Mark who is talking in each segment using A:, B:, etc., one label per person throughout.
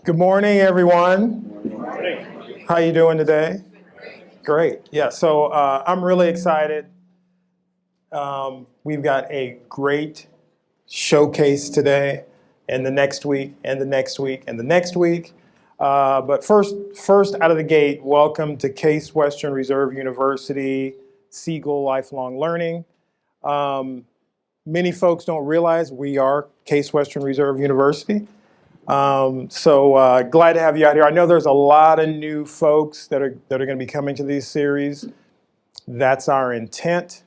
A: Good morning, everyone.
B: Good morning.
A: How you doing today? Great. Yeah, so I'm really excited. We've got a great showcase today, and the next week, and the next week, and the next week. But first out of the gate, welcome to Case Western Reserve University, Siegal Lifelong Learning. Many folks don't realize we are Case Western Reserve University. So glad to have you out here. I know there's a lot of new folks that are going to be coming to these series. That's our intent.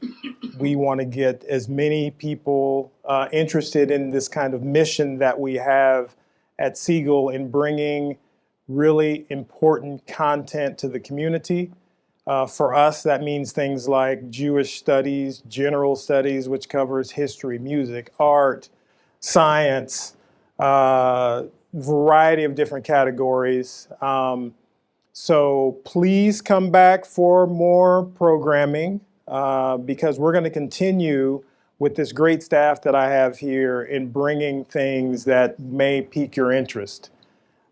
A: We want to get as many people interested in this kind of mission that we have at Siegal in bringing really important content to the community. For us, that means things like Jewish studies, general studies, which covers history, music, art, science, variety of different categories. So please come back for more programming because we're going to continue with this great staff that I have here in bringing things that may pique your interest.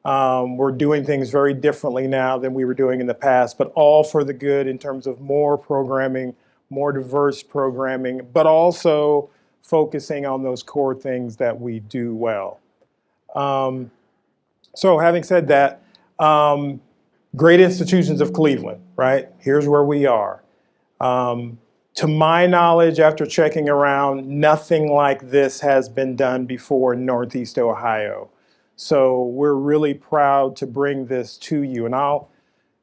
A: We're doing things very differently now than we were doing in the past, but all for the good in terms of more programming, more diverse programming, but also focusing on those core things that we do well. So having said that, great institutions of Cleveland, right? Here's where we are. To my knowledge, after checking around, nothing like this has been done before in Northeast Ohio. So we're really proud to bring this to you. And I'll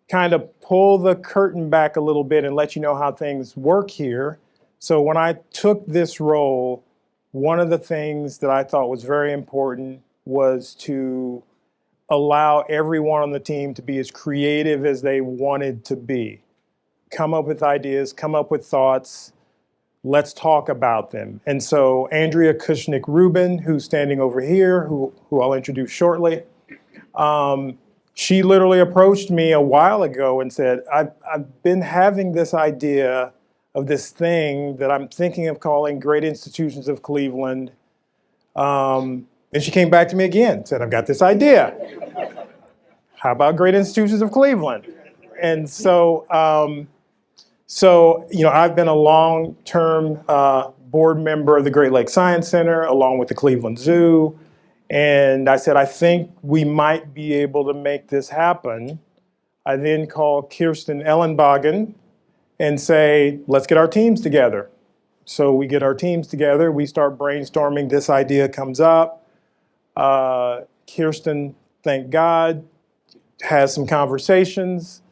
A: kind of pull the curtain back a little bit and let you know how things work here. So when I took this role, one of the things that I thought was very important was to allow everyone on the team to be as creative as they wanted to be. Come up with ideas, come up with thoughts, let's talk about them. And so Andrea Kushnick-Rubin, who's standing over here, who I'll introduce shortly, she literally approached me a while ago and said, I've been having this idea of this thing that I'm thinking of calling Great Institutions of Cleveland. And she came back to me again and said, I've got this idea. How about Great Institutions of Cleveland? And so, I've been a long-term board member of the Great Lakes Science Center, along with the Cleveland Zoo. And I said, I think we might be able to make this happen. I then called Kirsten Ellenbogen and say, let's get our teams together. So we get our teams together, we start brainstorming, this idea comes up. Kirsten, thank God, has some conversations.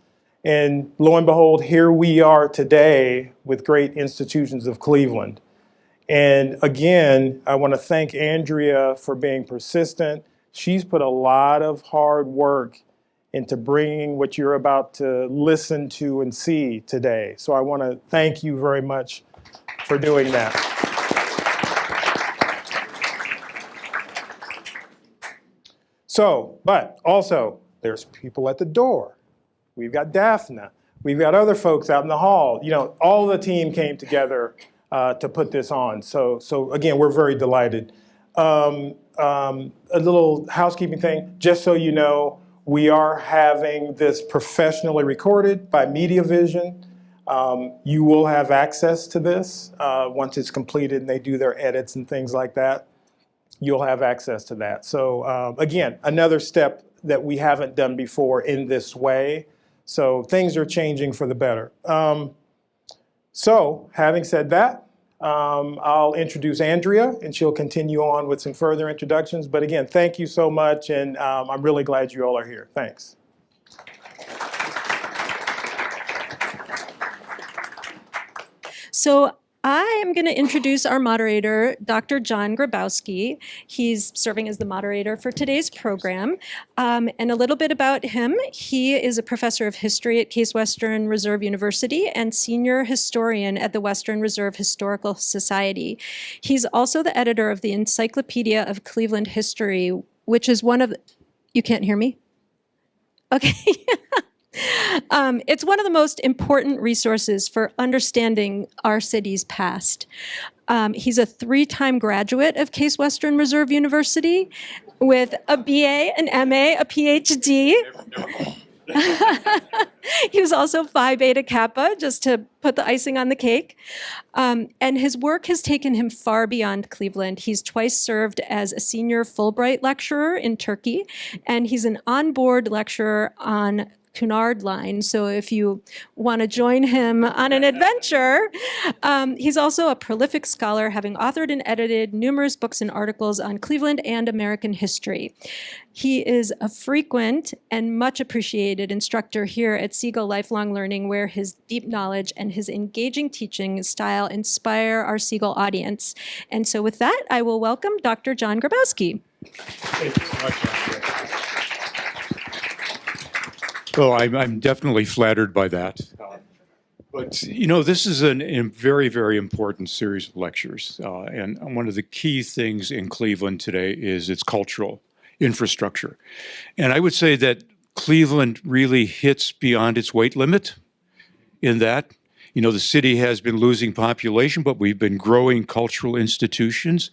A: And lo and behold, here we are today with Great Institutions of Cleveland. And again, I want to thank Andrea for being persistent. She's put a lot of hard work into bringing what you're about to listen to and see today. So I want to thank you very much for doing that. So, but also, there's people at the door. We've got Daphne. We've got other folks out in the hall. You know, all the team came together to put this on. So again, we're very delighted. A little housekeeping thing, just so you know, we are having this professionally recorded by Media Vision. You will have access to this once it's completed and they do their edits and things like that. You'll have access to that. So again, another step that we haven't done before in this way. So things are changing for the better. So having said that, I'll introduce Andrea and she'll continue on with some further introductions. But again, thank you so much and I'm really glad you all are here. Thanks.
C: So I am going to introduce our moderator, Dr. John Grabowski. He's serving as the moderator for today's program. And a little bit about him. He is a professor of history at Case Western Reserve University and senior historian at the Western Reserve Historical Society. He's also the editor of the Encyclopedia of Cleveland History, which is one of the... You can't hear me? Okay. It's one of the most important resources for understanding our city's past. He's a 3-time graduate of Case Western Reserve University with a BA, an MA, a PhD. He was also Phi Beta Kappa, just to put the icing on the cake. And his work has taken him far beyond Cleveland. He's twice served as a senior Fulbright lecturer in Turkey, and he's an on-board lecturer on Cunard Line. So if you want to join him on an adventure, he's also a prolific scholar, having authored and edited numerous books and articles on Cleveland and American history. He is a frequent and much appreciated instructor here at Siegal Lifelong Learning, where his deep knowledge and his engaging teaching style inspire our Siegal audience. And so with that, I will welcome Dr. John Grabowski.
B: Thank you so much, Dr. Well, I'm definitely flattered by that. But, you know, this is a very, very important series of lectures. And one of the key things in Cleveland today is its cultural infrastructure. And I would say that Cleveland really hits beyond its weight limit in that. You know, the city has been losing population, but we've been growing cultural institutions.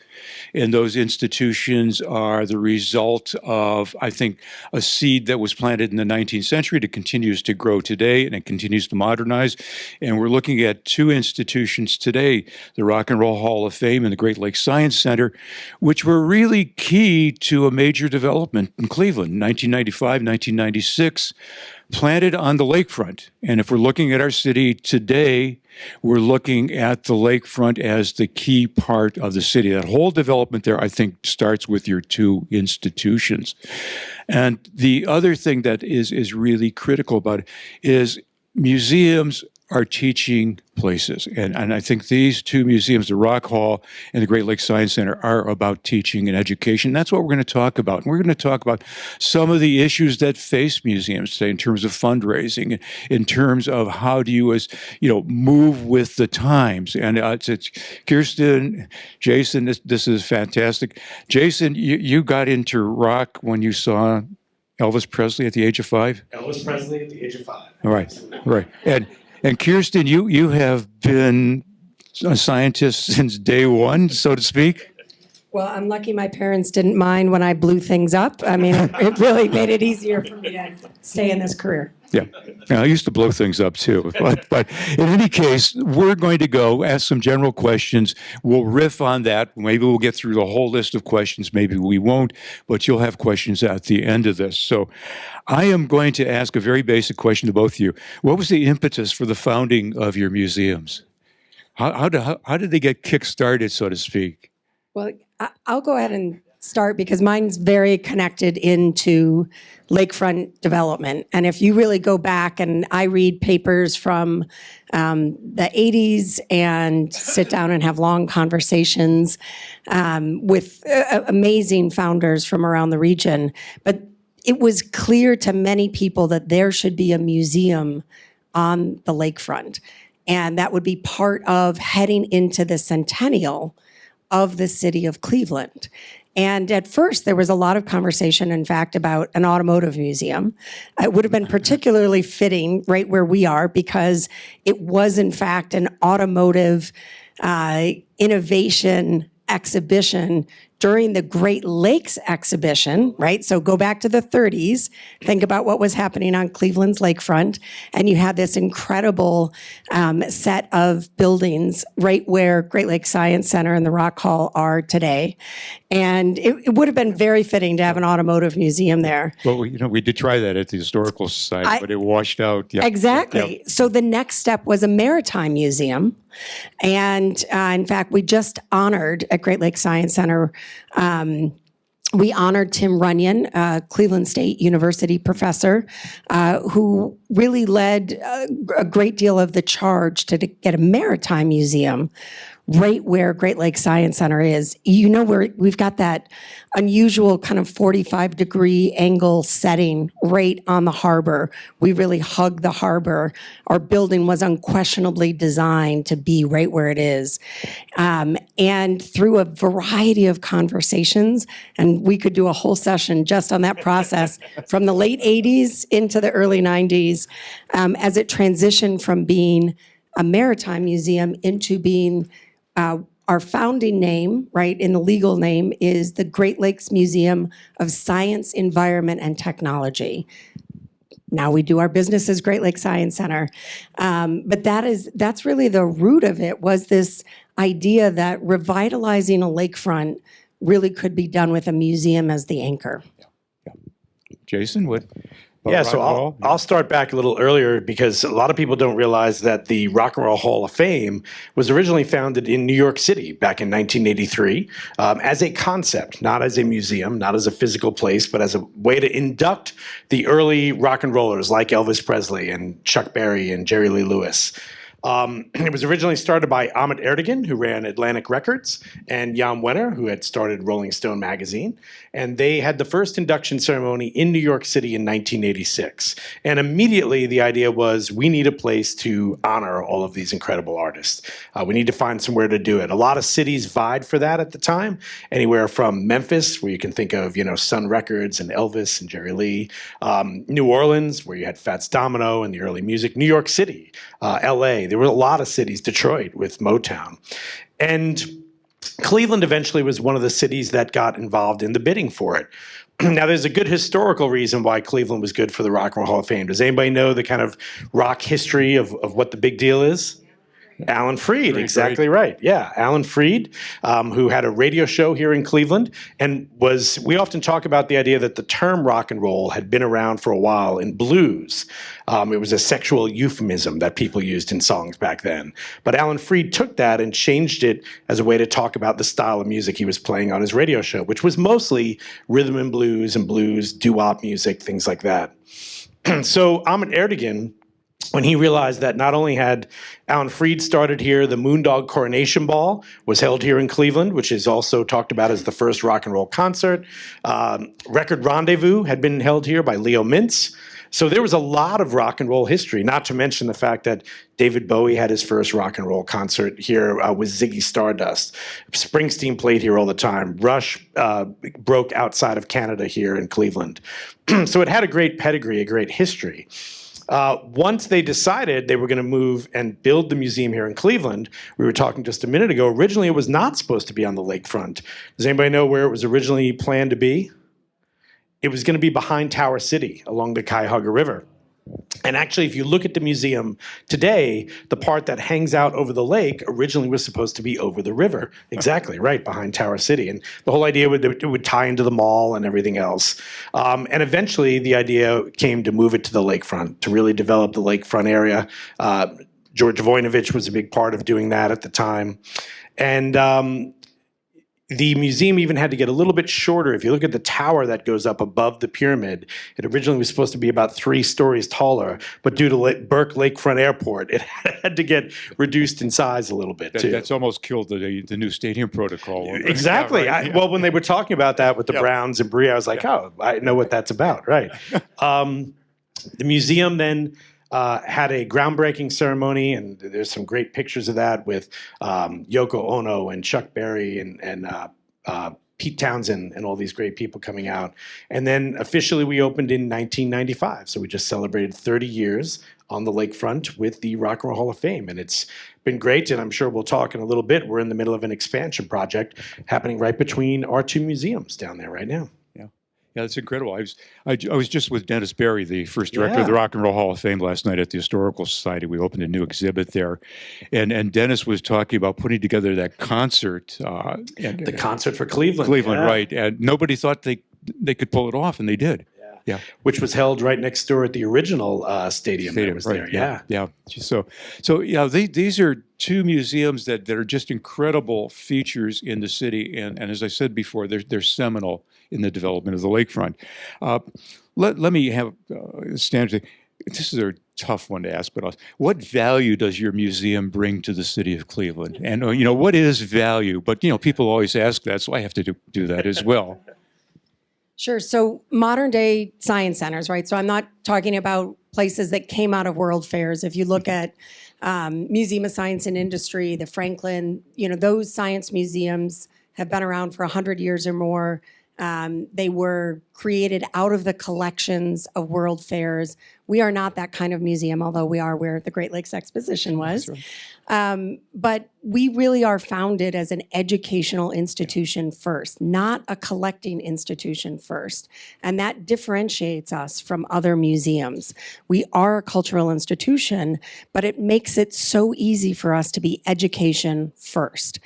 B: And those institutions are the result of, I think, a seed that was planted in the 19th century that continues to grow today, and it continues to modernize. And we're looking at 2 institutions today, the Rock and Roll Hall of Fame and the Great Lakes Science Center, which were really key to a major development in Cleveland, 1995, 1996. Planted on the lakefront. And if we're looking at our city today, we're looking at the lakefront as the key part of the city. That whole development there, I think, starts with your 2 institutions. And the other thing that is really critical about it is museums are teaching places. And I think these 2 museums, the Rock Hall and the Great Lakes Science Center, are about teaching and education. That's what we're going to talk about. And we're going to talk about some of the issues that face museums today in terms of fundraising, in terms of how do you, as you know, move with the times. And it's Kirsten, Jason, this is fantastic. Jason, you got into rock when you saw Elvis Presley at the age of 5?
D: Elvis Presley at the age of 5.
B: All right, right. And Kirsten, you have been a scientist since day one, so to speak.
E: Well, I'm lucky my parents didn't mind when I blew things up. I mean, it really made it easier for me to stay in this career.
B: Yeah, I used to blow things up too. But in any case, we're going to go ask some general questions. We'll riff on that. Maybe we'll get through the whole list of questions. Maybe we won't, but you'll have questions at the end of this. So I am going to ask a very basic question to both of you. What was the impetus for the founding of your museums? How did they get kick-started, so to speak?
E: Well, I'll go ahead and start because mine's very connected into lakefront development. And if you really go back, and I read papers from the 80s and sit down and have long conversations with amazing founders from around the region. But it was clear to many people that there should be a museum on the lakefront. And that would be part of heading into the centennial of the city of Cleveland. And at first, there was a lot of conversation, in fact, about an automotive museum. It would have been particularly fitting right where we are because it was, in fact, an automotive innovation exhibition during the Great Lakes exhibition, right? So go back to the 30s, think about what was happening on Cleveland's lakefront, and you had this incredible set of buildings right where Great Lakes Science Center and the Rock Hall are today. And it would have been very fitting to have an automotive museum there.
B: Well, we did try that at the Historical Society, but it washed out. Yeah.
E: Exactly.
B: Yeah.
E: So the next step was a maritime museum. And in fact, we just honored at Great Lakes Science Center, we honored Tim Runyon, Cleveland State University professor, who really led a great deal of the charge to get a maritime museum right where Great Lakes Science Center is. You know, we've got that unusual kind of 45-degree angle setting right on the harbor. We really hug the harbor. Our building was unquestionably designed to be right where it is. And through a variety of conversations, and we could do a whole session just on that process from the late 80s into the early 90s, as it transitioned from being a maritime museum into being our founding name, right, in the legal name, is the Great Lakes Museum of Science, Environment, and Technology. Now we do our business as Great Lakes Science Center. But that's really the root of it, was this idea that revitalizing a lakefront really could be done with a museum as the anchor.
B: Jason, what?
F: Yeah, so
B: rock and roll?
F: I'll start back a little earlier because a lot of people don't realize that the Rock and Roll Hall of Fame was originally founded in New York City back in 1983 as a concept, not as a museum, not as a physical place, but as a way to induct the early rock and rollers like Elvis Presley and Chuck Berry and Jerry Lee Lewis. It was originally started by Ahmet Ertegun, who ran Atlantic Records, and Jan Wenner, who had started Rolling Stone magazine. And they had the first induction ceremony in New York City in 1986. And immediately the idea was, we need a place to honor all of these incredible artists. We need to find somewhere to do it. A lot of cities vied for that at the time, anywhere from Memphis, where you can think of, Sun Records and Elvis and Jerry Lee, New Orleans, where you had Fats Domino and the early music, New York City, LA. There were a lot of cities, Detroit with Motown. And Cleveland eventually was one of the cities that got involved in the bidding for it. Now, there's a good historical reason why Cleveland was good for the Rock and Roll Hall of Fame. Does anybody know the kind of rock history of what the big deal is? Alan Freed, exactly right. Yeah, Alan Freed, who had a radio show here in Cleveland, and we often talk about the idea that the term rock and roll had been around for a while in blues. It was a sexual euphemism that people used in songs back then. But Alan Freed took that and changed it as a way to talk about the style of music he was playing on his radio show, which was mostly rhythm and blues, doo-wop music, things like that. So Ahmet Ertegun, when he realized that not only had Alan Freed started here, the Moondog Coronation Ball was held here in Cleveland, which is also talked about as the first rock and roll concert. Record Rendezvous had been held here by Leo Mintz. So there was a lot of rock and roll history, not to mention the fact that David Bowie had his first rock and roll concert here with Ziggy Stardust. Springsteen played here all the time. Rush broke outside of Canada here in Cleveland. So it had a great pedigree, a great history. Once they decided they were going to move and build the museum here in Cleveland, we were talking just a minute ago, originally it was not supposed to be on the lakefront. Does anybody know where it was originally planned to be? It was going to be behind Tower City along the Cuyahoga River. And actually, if you look at the museum today, the part that hangs out over the lake originally was supposed to be over the river. Exactly, right, behind Tower City. And the whole idea it would tie into the mall and everything else. And eventually, the idea came to move it to the lakefront, to really develop the lakefront area. George Voinovich was a big part of doing that at the time. And the museum even had to get a little bit shorter. If you look at the tower that goes up above the pyramid, it originally was supposed to be about 3 stories taller, but due to Burke Lakefront Airport, it had to get reduced in size a little bit too.
B: That's almost killed the new stadium protocol.
F: Exactly.
B: Yeah, right.
F: Well, when they were talking about that with the Browns and Brie, I was like, oh, I know what that's about, right? The museum then had a groundbreaking ceremony, and there's some great pictures of that with Yoko Ono and Chuck Berry and Pete Townsend and all these great people coming out. And then officially we opened in 1995. So we just celebrated 30 years on the lakefront with the Rock and Roll Hall of Fame. And it's been great, and I'm sure we'll talk in a little bit. We're in the middle of an expansion project happening right between our 2 museums down there right now.
B: Yeah, that's incredible. I was just with Dennis Berry, the first director of the Rock and Roll Hall of Fame, last night at the Historical Society. We opened a new exhibit there, and Dennis was talking about putting together that concert.
F: The concert for Cleveland.
B: Cleveland, right? And nobody thought they could pull it off, and they did. Yeah,
F: which was held right next door at the original stadium that was there.
B: Yeah. So these are 2 museums that are just incredible features in the city, and as I said before, they're seminal in the development of the lakefront. Let me have standard. This is a tough one to ask, but what value does your museum bring to the city of Cleveland? And what is value? But people always ask that, so I have to do that as well.
E: Sure. So modern day science centers, right? So I'm not talking about places that came out of world fairs. If you look at Museum of Science and Industry, the Franklin, those science museums have been around for 100 years or more. They were created out of the collections of world fairs We are not that kind of museum, although we are where the Great Lakes Exposition was. But we really are founded as an educational institution first, not a collecting institution first. And that differentiates us from other museums. We are a cultural institution, but it makes it so easy for us to be education first.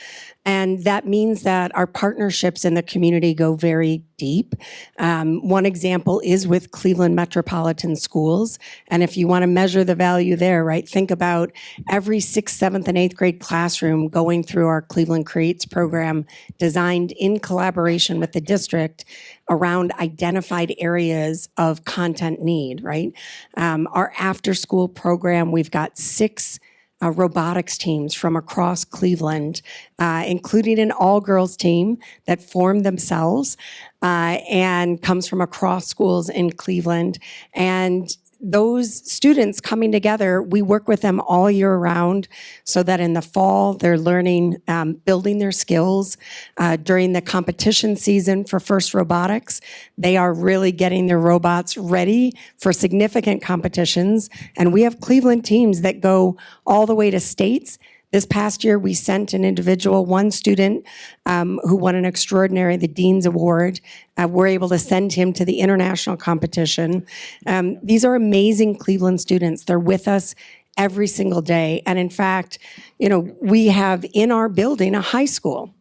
E: And that means that our partnerships in the community go very deep. One example is with Cleveland Metropolitan Schools. And if you want to measure the value there, right, think about every 6th, 7th, and 8th grade classroom going through our Cleveland Creates program designed in collaboration with the district around identified areas of content need, right? Our after-school program, we've got 6 robotics teams from across Cleveland, including an all-girls team that formed themselves and comes from across schools in Cleveland. And those students coming together, we work with them all year round so that in the fall they're learning, building their skills. During the competition season for FIRST Robotics, they are really getting their robots ready for significant competitions. And we have Cleveland teams that go all the way to states. This past year, we sent an individual, one student who won an extraordinary, the Dean's Award. We're able to send him to the international competition. These are amazing Cleveland students. They're with us every single day. And in fact, we have in our building a high school.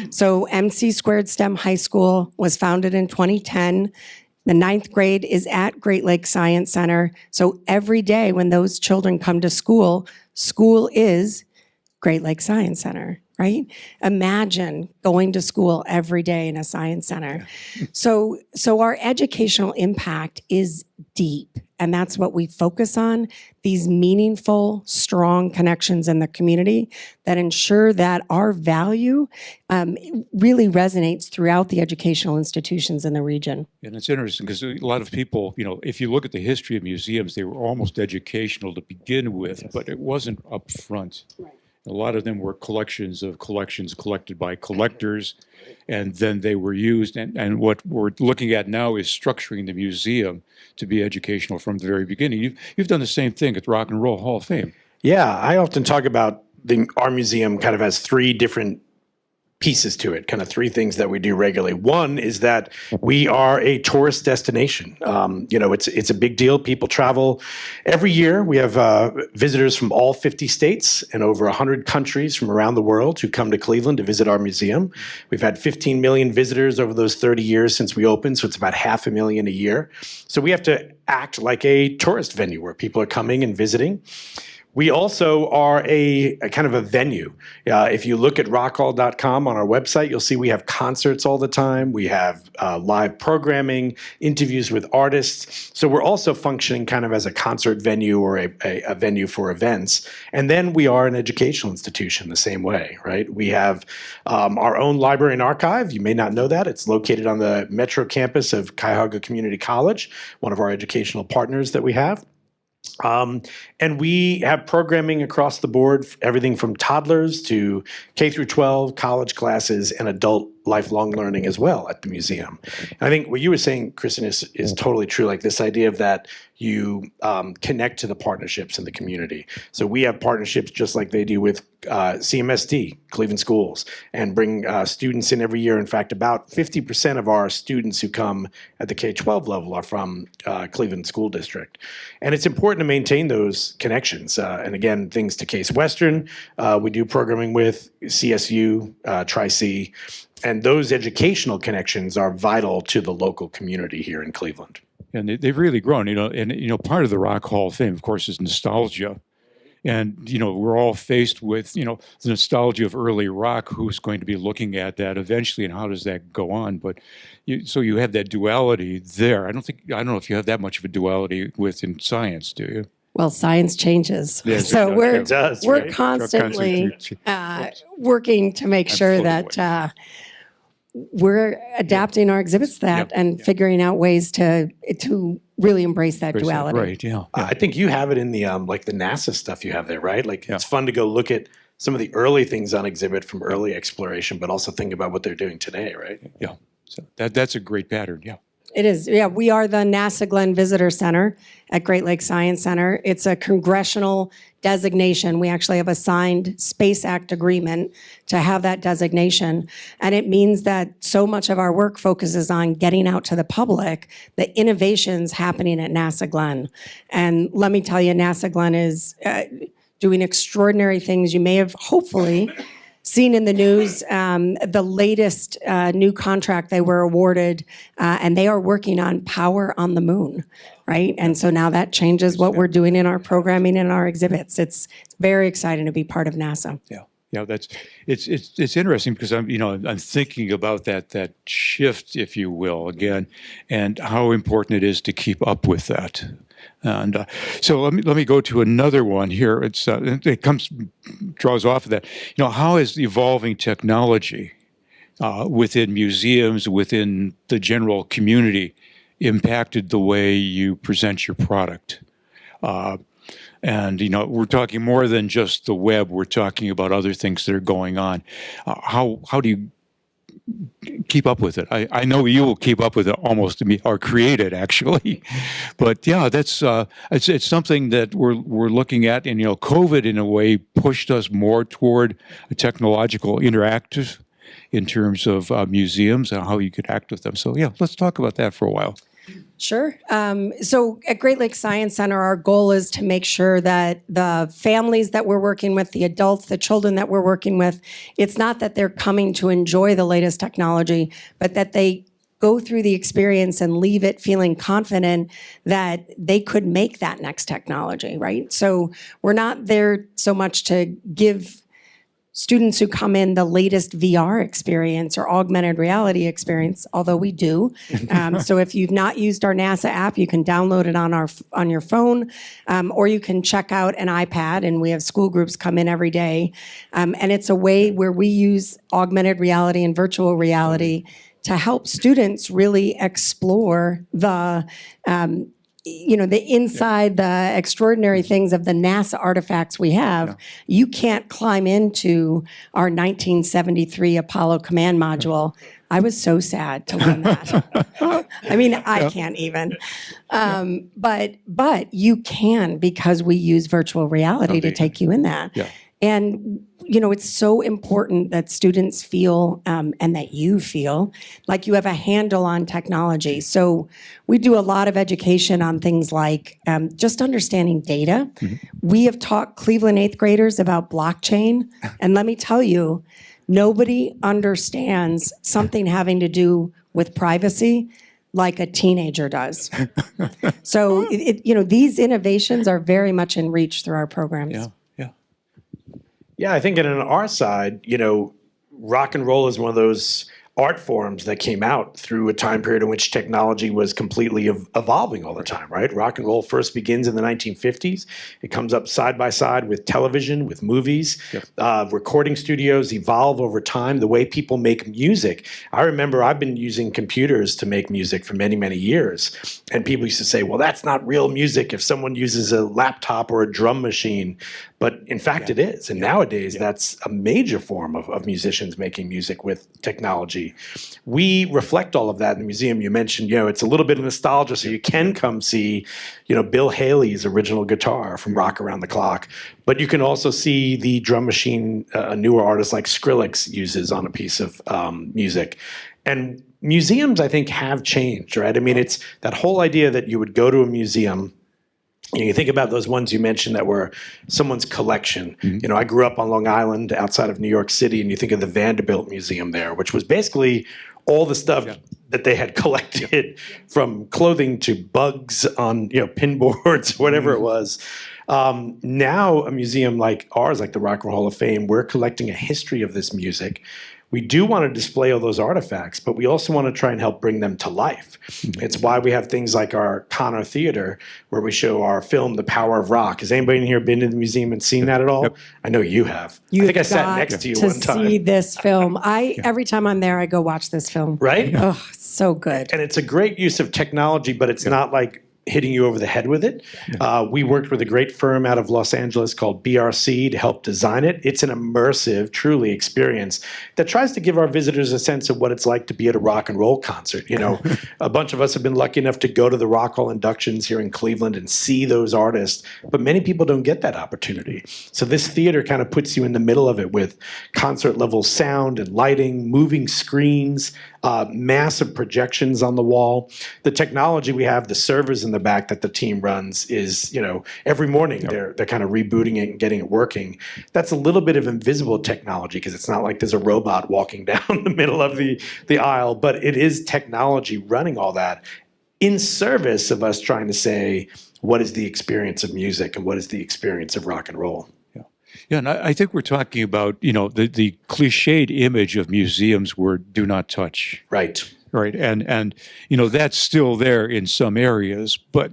E: So MC Squared STEM High School was founded in 2010. The 9th grade is at Great Lakes Science Center. So every day when those children come to school, school is Great Lakes Science Center, right? Imagine going to school every day in a science center. So our educational impact is deep, and that's what we focus on, these meaningful, strong connections in the community that ensure that our value really resonates throughout the educational institutions in the region.
B: And it's interesting because a lot of people, if you look at the history of museums, they were almost educational to begin with, but it wasn't upfront. Right. A lot of them were collections collected by collectors, and then they were used. And what we're looking at now is structuring the museum to be educational from the very beginning. You've done the same thing at the Rock and Roll Hall of Fame.
F: Yeah, I often talk about our museum kind of has 3 different pieces to it, kind of 3 things that we do regularly. One is that we are a tourist destination. It's a big deal. People travel every year. We have visitors from all 50 states and over 100 countries from around the world who come to Cleveland to visit our museum. We've had 15 million visitors over those 30 years since we opened, so it's about 500,000 a year. So we have to act like a tourist venue where people are coming and visiting. We also are a kind of a venue. If you look at rockhall.com on our website, you'll see we have concerts all the time. We have live programming, interviews with artists. So we're also functioning kind of as a concert venue or a venue for events. And then we are an educational institution the same way, right? We have our own library and archive. You may not know that. It's located on the Metro campus of Cuyahoga Community College, one of our educational partners that we have. And we have programming across the board, everything from toddlers to K through 12, college classes, and adult lifelong learning as well at the museum. And I think what you were saying, Kristen, is totally true. Like this idea of that you connect to the partnerships in the community. So we have partnerships just like they do with CMSD, Cleveland Schools, and bring students in every year. In fact, about 50% of our students who come at the K-12 level are from Cleveland School District. And it's important to maintain those connections. And again, things to Case Western, we do programming with CSU, Tri-C, and those educational connections are vital to the local community here in Cleveland.
B: And they've really grown, and part of the Rock Hall of Fame, of course, is nostalgia. And, we're all faced with, the nostalgia of early rock, who's going to be looking at that eventually and how does that go on? But so you have that duality there. I don't know if you have that much of a duality within science, do you?
E: Well, science changes.
B: Yes,
E: so we're
B: right?
E: constantly working to make sure that we're adapting our exhibits to that and figuring out ways to really embrace that duality.
B: Right, yeah.
F: I think you have it in the like the NASA stuff you have there, right? Like it's fun to go look at some of the early things on exhibit from early exploration, but also think about what they're doing today, right?
B: Yeah. So that's a great pattern, yeah.
E: It is. Yeah, we are the NASA Glenn Visitor Center at Great Lakes Science Center. It's a congressional designation. We actually have a signed Space Act agreement to have that designation. And it means that so much of our work focuses on getting out to the public the innovations happening at NASA Glenn. And let me tell you, NASA Glenn is doing extraordinary things. You may have hopefully seen in the news the latest new contract they were awarded, and they are working on power on the moon, right? And so now that changes what we're doing in our programming and our exhibits. It's very exciting to be part of NASA.
B: Yeah, it's interesting because I'm thinking about that shift, if you will, again, and how important it is to keep up with that. And so let me go to another one here. It draws off of that. How is the evolving technology within museums, within the general community, impacted the way you present your product? And we're talking more than just the web. We're talking about other things that are going on. How do you keep up with it? I know you will keep up with it almost or create it actually, but yeah, that's it's something that we're looking at. And COVID in a way pushed us more toward a technological interactive in terms of museums and how you could act with them. So yeah, let's talk about that for a while.
E: Sure. So at Great Lakes Science Center, our goal is to make sure that the families that we're working with, the adults, the children that we're working with, it's not that they're coming to enjoy the latest technology, but that they go through the experience and leave it feeling confident that they could make that next technology, right? So we're not there so much to give students who come in the latest VR experience or augmented reality experience, although we do. So if you've not used our NASA app, you can download it on your phone, or you can check out an iPad, and we have school groups come in every day. And it's a way where we use augmented reality and virtual reality to help students really explore the the inside, the extraordinary things of the NASA artifacts we have. Yeah. You can't climb into our 1973 Apollo command module. I was so sad to learn that. I mean, I can't even. But you can, because we use virtual reality to take you in that. Yeah. And it's so important that students feel and that you feel like you have a handle on technology. So we do a lot of education on things like just understanding data. Mm-hmm. We have taught Cleveland 8th graders about blockchain. And let me tell you, nobody understands something having to do with privacy like a teenager does. So, these innovations are very much in reach through our programs.
B: Yeah.
F: Yeah, I think on our side, rock and roll is one of those art forms that came out through a time period in which technology was completely evolving all the time, right? Rock and roll first begins in the 1950s. It comes up side by side with television, with movies. Yep. Recording studios evolve over time. The way people make music. I remember I've been using computers to make music for many, many years. And people used to say, well, that's not real music if someone uses a laptop or a drum machine. But in fact, it is. And nowadays, that's a major form of musicians making music with technology. We reflect all of that in the museum. You mentioned, it's a little bit of nostalgia, so you can come see, Bill Haley's original guitar from Rock Around the Clock. But you can also see the drum machine a newer artist like Skrillex uses on a piece of music. And museums, I think, have changed, right? I mean, it's that whole idea that you would go to a museum. You think about those ones you mentioned that were someone's collection. Mm-hmm. I grew up on Long Island outside of New York City, and you think of the Vanderbilt Museum there, which was basically all the stuff that they had collected from clothing to bugs on pin boards, whatever it was. Now a museum like ours, like the Rock and Roll Hall of Fame, we're collecting a history of this music. We do want to display all those artifacts, but we also want to try and help bring them to life. Mm-hmm. It's why we have things like our Connor Theater, where we show our film, The Power of Rock. Has anybody in here been to the museum and seen that at all? Yep. I know you have. I think I sat next to you one time.
E: To see this film. Every time I'm there, I go watch this film.
F: Right?
E: Oh, so good.
F: And it's a great use of technology, but it's not like hitting you over the head with it. We worked with a great firm out of Los Angeles called BRC to help design it. It's an immersive, truly experience that tries to give our visitors a sense of what it's like to be at a rock and roll concert. You know, a bunch of us have been lucky enough to go to the Rock Hall inductions here in Cleveland and see those artists, but many people don't get that opportunity. So this theater kind of puts you in the middle of it with concert level sound and lighting, moving screens, massive projections on the wall. The technology we have, the servers in the back that the team runs is, you know, every morning they're kind of rebooting it and getting it working. That's a little bit of invisible technology because it's not like there's a robot walking down the middle of the aisle, but it is technology running all that in service of us trying to say, what is the experience of music and what is the experience of rock and roll?
B: Yeah, and I think we're talking about, you know, the cliched image of museums were do not touch.
F: Right.
B: Right. And you know, that's still there in some areas. But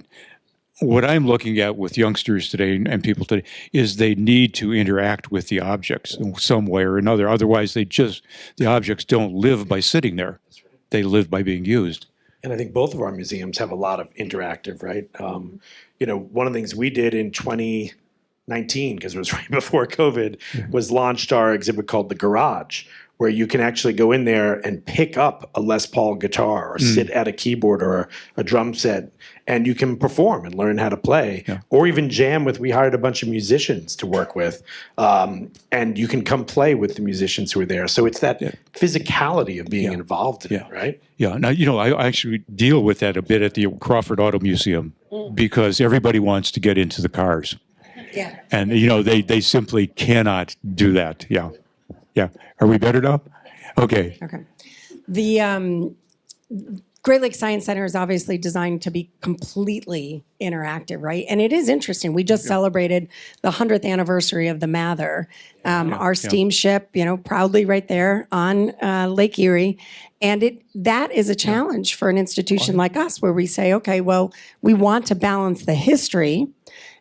B: what I'm looking at with youngsters today and people today is they need to interact with the objects in some way or another. Otherwise, the objects don't live by sitting there. They live by being used.
F: And I think both of our museums have a lot of interactive, right? You know, one of the things we did in 2019, because it was right before COVID, was launched our exhibit called The Garage, where you can actually go in there and pick up a Les Paul guitar or sit at a keyboard or a drum set, and you can perform and learn how to play, or even jam with. We hired a bunch of musicians to work with, and you can come play with the musicians who are there. So it's that physicality of being involved in it, right?
B: Yeah. Now, you know, I actually deal with that a bit at the Crawford Auto Museum because everybody wants to get into the cars.
E: Yeah.
B: And, you know, they simply cannot do that. Yeah. Yeah. Are we better now? Okay.
E: Okay. The Great Lakes Science Center is obviously designed to be completely interactive, right? And it is interesting. We just celebrated the 100th anniversary of the Mather, our steamship, you know, proudly right there on Lake Erie. And that is a challenge for an institution like us where we say, okay, well, we want to balance the history,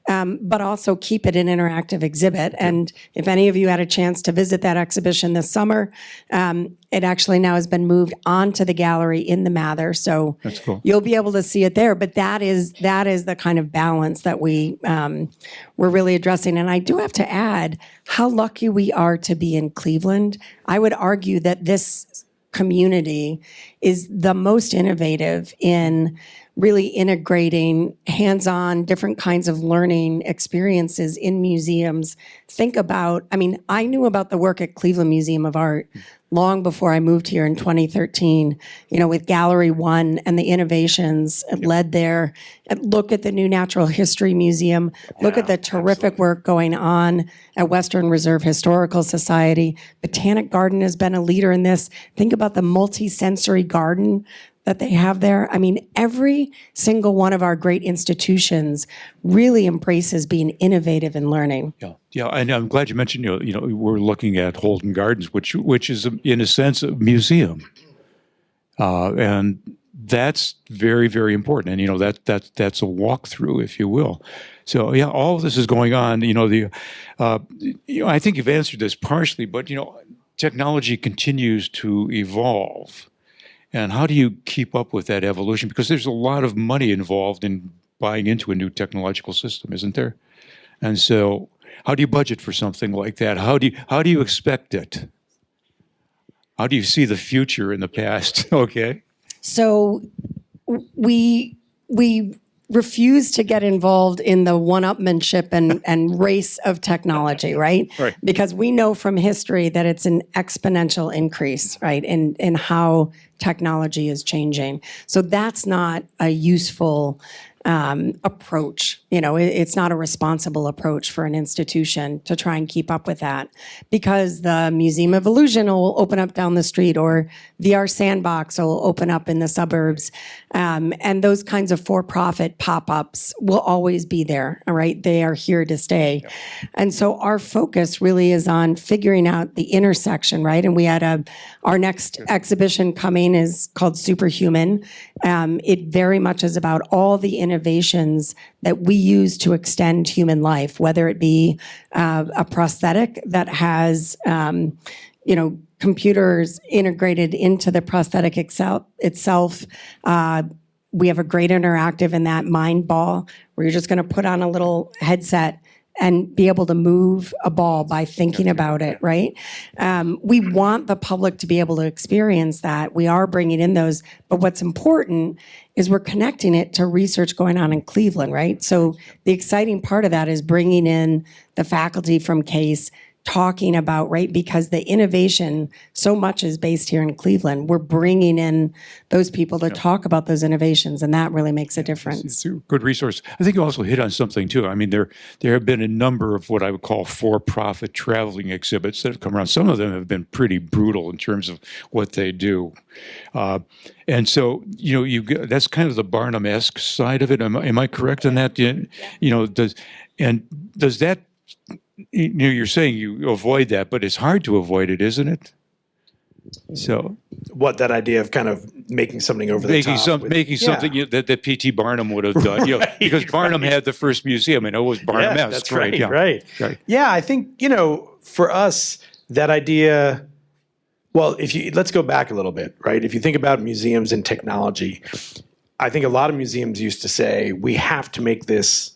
E: but also keep it an interactive exhibit. And if any of you had a chance to visit that exhibition this summer, it actually now has been moved onto the gallery in the Mather. So
B: That's cool.
E: you'll be able to see it there. But that is the kind of balance that we're really addressing. And I do have to add how lucky we are to be in Cleveland. I would argue that this community is the most innovative in really integrating hands-on different kinds of learning experiences in museums. Think about, I mean, I knew about the work at Cleveland Museum of Art long before I moved here in 2013, you know, with Gallery One and the innovations led there. Look at the new Natural History Museum. Look at the terrific work going on at Western Reserve Historical Society. Botanic Garden has been a leader in this. Think about the multi-sensory garden that they have there. I mean, every single one of our great institutions really embraces being innovative in learning.
B: Yeah, yeah, and I'm glad you mentioned. You know, we're looking at Holden Gardens, which is in a sense a museum, and that's very, very important. And you know, that's a walkthrough, if you will. So yeah, all of this is going on. You know, I think you've answered this partially, but you know, technology continues to evolve. And how do you keep up with that evolution? Because there's a lot of money involved in buying into a new technological system, isn't there? And so how do you budget for something like that? How do you expect it? How do you see the future in the past? Okay.
E: So we refuse to get involved in the one-upmanship and race of technology, right?
B: Right.
E: Because we know from history that it's an exponential increase, right, in how technology is changing. So that's not a useful approach. You know, it's not a responsible approach for an institution to try and keep up with that, because the Museum of Illusion will open up down the street, or VR Sandbox will open up in the suburbs, and those kinds of for-profit pop-ups will always be there. All right, they are here to stay, and so our focus really is on figuring out the intersection, right? And we had our next exhibition coming is called Superhuman. It very much is about all the innovations that we use to extend human life, whether it be a prosthetic that has, you know, computers integrated into the prosthetic itself, We have a great interactive in that mind ball where you're just going to put on a little headset and be able to move a ball by thinking about it, right? We want the public to be able to experience that. We are bringing in those, but what's important is we're connecting it to research going on in Cleveland, right? So the exciting part of that is bringing in the faculty from CASE, talking about, right, because the innovation, so much is based here in Cleveland. We're bringing in those people to talk about those innovations, and that really makes a difference.
B: It's a good resource. I think you also hit on something too. I mean, there have been a number of what I would call for-profit traveling exhibits that have come around. Some of them have been pretty brutal in terms of what they do, and so that's kind of the Barnum-esque side of it. Am I correct on that? Does that? You're saying you avoid that, but it's hard to avoid it, isn't it? So,
F: What, that idea of kind of making something over the top?
B: making something that P.T. Barnum would have done, because Barnum had the first museum, and it was Barnum-esque.
F: Yeah, that's right,
B: Yeah.
F: right. Yeah, I think, for us, that idea, well, let's go back a little bit, right? If you think about museums and technology, I think a lot of museums used to say, we have to make this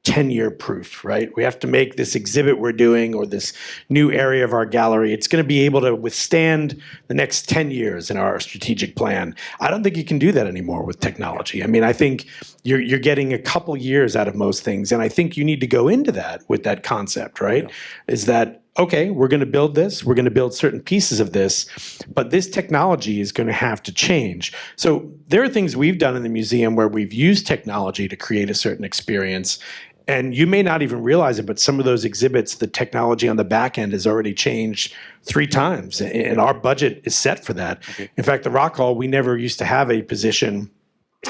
F: 10-year proof, right? We have to make this exhibit we're doing or this new area of our gallery. It's going to be able to withstand the next 10 years in our strategic plan. I don't think you can do that anymore with technology. I mean, I think you're getting a couple years out of most things. And I think you need to go into that with that concept, right? Yeah. Is that, okay, we're going to build this, we're going to build certain pieces of this, but this technology is going to have to change. So there are things we've done in the museum where we've used technology to create a certain experience. And you may not even realize it, but some of those exhibits, the technology on the back end has already changed 3 times, and our budget is set for that. Okay. In fact, the Rock Hall, we never used to have a position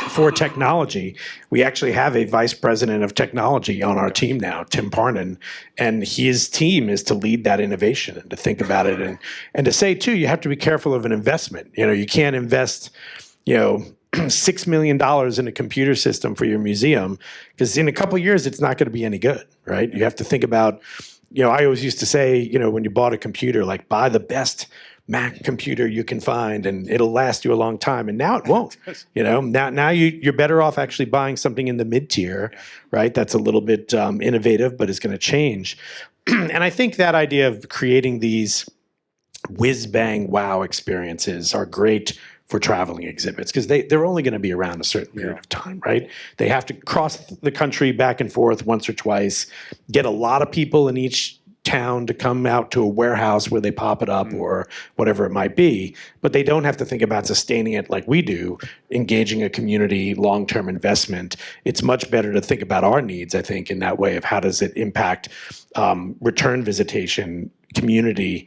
F: for technology. We actually have a vice president of technology on our team now, Tim Parnan, and his team is to lead that innovation and to think about it. And to say, too, you have to be careful of an investment. You can't invest, $6 million in a computer system for your museum, because in a couple of years, it's not going to be any good, right? You have to think about, I always used to say, when you bought a computer, like buy the best Mac computer you can find and it'll last you a long time. And now it won't, now you're better off actually buying something in the mid-tier, right? That's a little bit innovative, but is going to change. And I think that idea of creating these whiz-bang wow experiences are great for traveling exhibits, because they're only going to be around a certain period of time, right? They have to cross the country back and forth once or twice, get a lot of people in each town to come out to a warehouse where they pop it up or whatever it might be, but they don't have to think about sustaining it like we do, engaging a community, long-term investment. It's much better to think about our needs, I think, in that way of how does it impact return visitation, community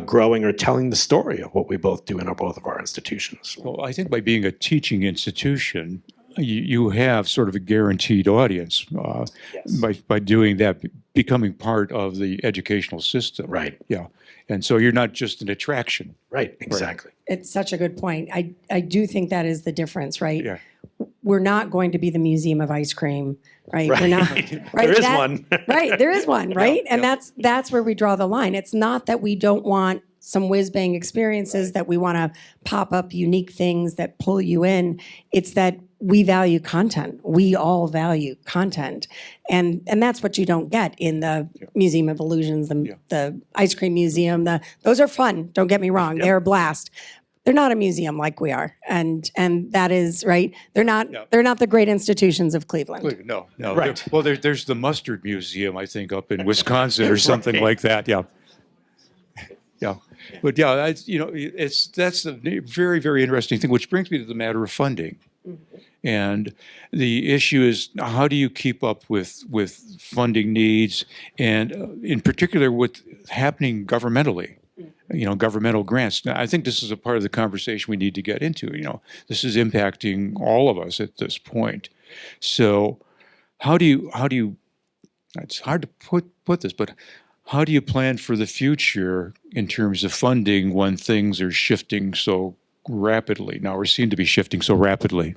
F: growing, or telling the story of what we both do in both of our institutions.
B: Well, I think by being a teaching institution, you have sort of a guaranteed audience by doing that, becoming part of the educational system.
F: Right.
B: Yeah. And so you're not just an attraction.
F: Right, exactly.
E: It's such a good point. I do think that is the difference, right?
B: Yeah.
E: We're not going to be the Museum of Ice Cream, right?
F: Right.
E: We're not, right?
F: There is one.
E: Right, there is one, right?
B: Yeah,
E: And
B: yeah.
E: that's where we draw the line. It's not that we don't want some whiz-bang experiences, that we want to pop up unique things that pull you in. It's that we value content. We all value content. And that's what you don't get in the Museum of Illusions, the Ice Cream Museum. Those are fun, don't get me wrong. They're a blast. They're not a museum like we are. And that is, right? They're not the great institutions of Cleveland.
B: No.
F: Right.
B: Well, there's the Mustard Museum, I think, up in Wisconsin or something like that. Yeah. Yeah. But yeah, that's a very, very interesting thing, which brings me to the matter of funding. And the issue is, how do you keep up with funding needs, and in particular what's happening governmentally? Governmental grants. Now, I think this is a part of the conversation we need to get into. This is impacting all of us at this point. So how do you, it's hard to put this, but how do you plan for the future in terms of funding when things are shifting so rapidly? Now, we're seen to be shifting so rapidly.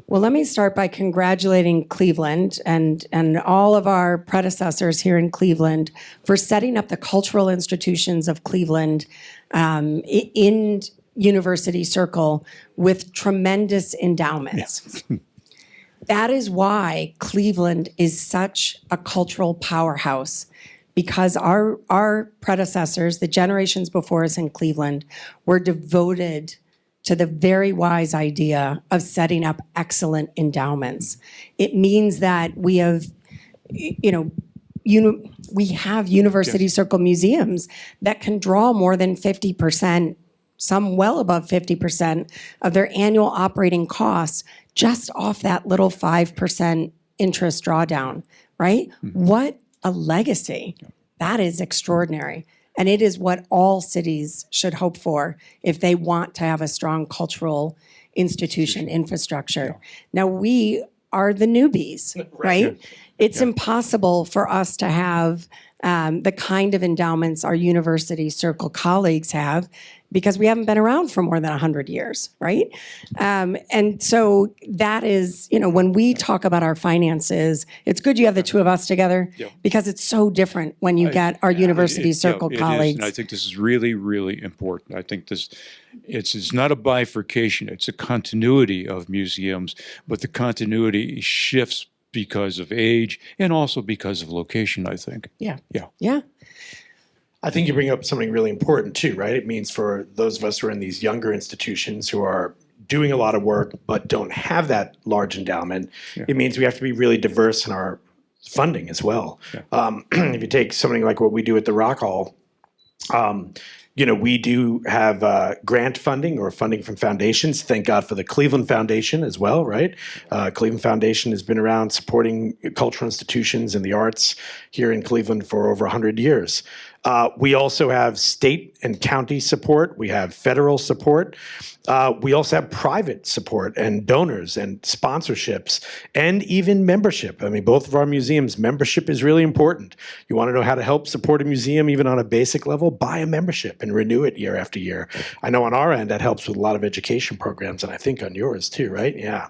E: Well, let me start by congratulating Cleveland and all of our predecessors here in Cleveland for setting up the cultural institutions of Cleveland in University Circle with tremendous endowments. That is why Cleveland is such a cultural powerhouse, because our predecessors, the generations before us in Cleveland, were devoted to the very wise idea of setting up excellent endowments. It means that we have, we have University Circle museums that can draw more than 50%, some well above 50% of their annual operating costs just off that little 5% interest drawdown, right? What a legacy. That is extraordinary. And it is what all cities should hope for if they want to have a strong cultural institution infrastructure. Now, we are the newbies, right? It's impossible for us to have the kind of endowments our University Circle colleagues have, because we haven't been around for more than 100 years, right? And so that is, when we talk about our finances, it's good you have the two of us together, because it's so different when you get our University Circle colleagues.
B: And I think this is really, really important. I think it's not a bifurcation, it's a continuity of museums, but the continuity shifts because of age and also because of location, I think.
E: Yeah.
F: I think you bring up something really important too, right? It means for those of us who are in these younger institutions who are doing a lot of work but don't have that large endowment, it means we have to be really diverse in our funding as well. If you take something like what we do at the Rock Hall, we do have grant funding or funding from foundations. Thank God for the Cleveland Foundation as well, right? Cleveland Foundation has been around supporting cultural institutions and the arts here in Cleveland for over 100 years. We also have state and county support. We have federal support. We also have private support and donors and sponsorships and even membership. I mean, both of our museums, membership is really important. You want to know how to help support a museum even on a basic level? Buy a membership and renew it year after year. I know on our end that helps with a lot of education programs, and I think on yours too, right? Yeah.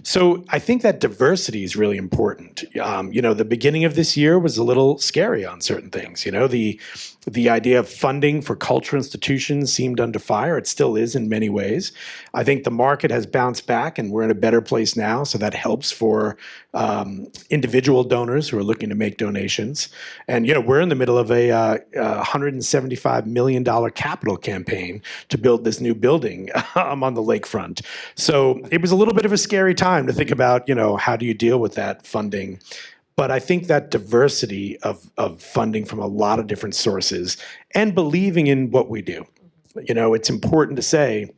F: So I think that diversity is really important. The beginning of this year was a little scary on certain things. The idea of funding for cultural institutions seemed under fire. It still is in many ways. I think the market has bounced back and we're in a better place now, so that helps for individual donors who are looking to make donations. And we're in the middle of a $175 million capital campaign to build this new building on the lakefront. So it was a little bit of a scary time to think about, how do you deal with that funding? But I think that diversity of funding from a lot of different sources and believing in what we do. It's important to say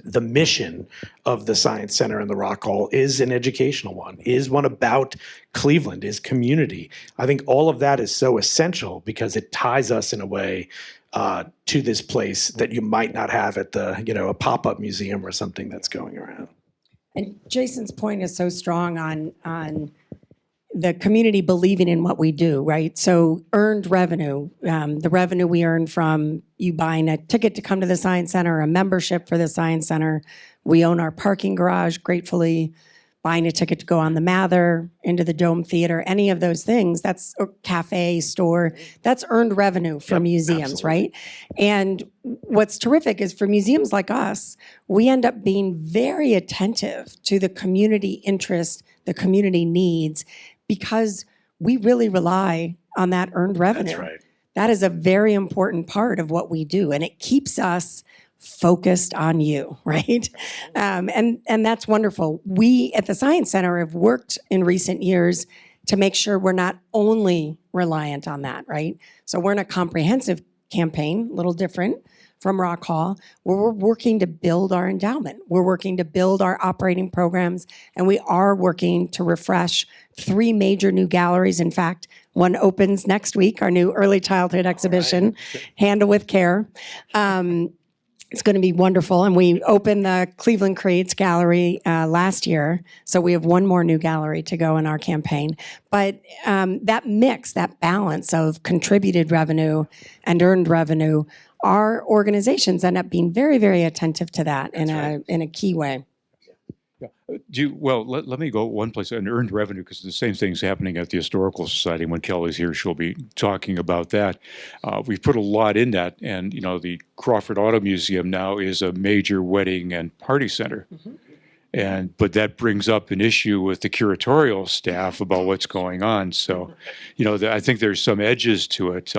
F: the mission of the Science Center and the Rock Hall is an educational one, is one about Cleveland, is community. I think all of that is so essential because it ties us in a way to this place that you might not have at a pop-up museum or something that's going around.
E: And Jason's point is so strong on the community believing in what we do, right? So earned revenue, the revenue we earn from you buying a ticket to come to the Science Center, a membership for the Science Center. We own our parking garage, gratefully, buying a ticket to go on the Mather, into the Dome Theater, any of those things, that's a cafe, store, that's earned revenue for museums,
F: absolutely.
E: right? And what's terrific is for museums like us, we end up being very attentive to the community interest, the community needs, because we really rely on that earned revenue.
F: That's right.
E: That is a very important part of what we do, and it keeps us focused on you, right? And that's wonderful. We at the Science Center have worked in recent years to make sure we're not only reliant on that, right? So we're in a comprehensive campaign, a little different from Rock Hall, where we're working to build our endowment. We're working to build our operating programs, and we are working to refresh 3 major new galleries. In fact, one opens next week, our new early childhood exhibition, Handle with Care. It's going to be wonderful. And we opened the Cleveland Creates Gallery last year. So we have one more new gallery to go in our campaign. But that mix, that balance of contributed revenue and earned revenue, our organizations end up being very, very attentive to that in a key way.
B: Let me go one place, and earned revenue, because the same thing's happening at the Historical Society. When Kelly's here, she'll be talking about that. We've put a lot in that, and the Crawford Auto Museum now is a major wedding and party center. But that brings up an issue with the curatorial staff about what's going on. So, I think there's some edges to it.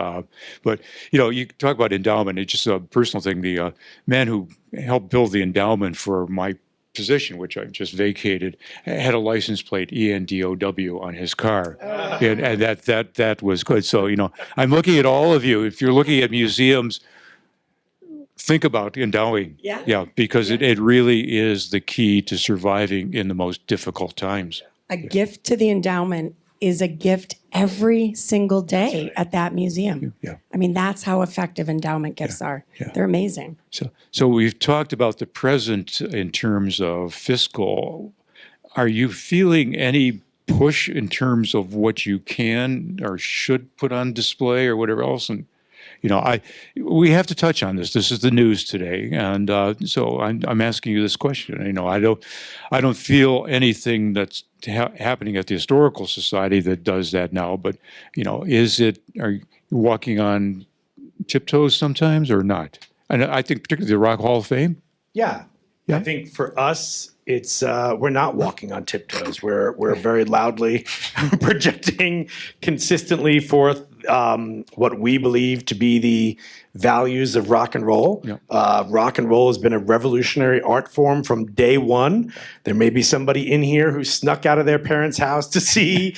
B: But you talk about endowment. It's just a personal thing. The man who helped build the endowment for my position, which I've just vacated, had a license plate ENDOW on his car, and that was good. So I'm looking at all of you. If you're looking at museums, think about endowing. Because it really is the key to surviving in the most difficult times.
E: A gift to the endowment is a gift every single day at that museum. I mean, that's how effective endowment gifts are. They're amazing.
B: So we've talked about the present in terms of fiscal. Are you feeling any push in terms of what you can or should put on display or whatever else? And we have to touch on this. This is the news today, and so I'm asking you this question. I don't feel anything that's happening at the Historical Society that does that now. But are you walking on tiptoes sometimes or not? And I think particularly the Rock Hall of Fame.
F: Yeah. I think for us, it's we're not walking on tiptoes. We're very loudly projecting consistently forth what we believe to be the values of rock and roll. Rock and roll has been a revolutionary art form from day one. There may be somebody in here who snuck out of their parents' house to see,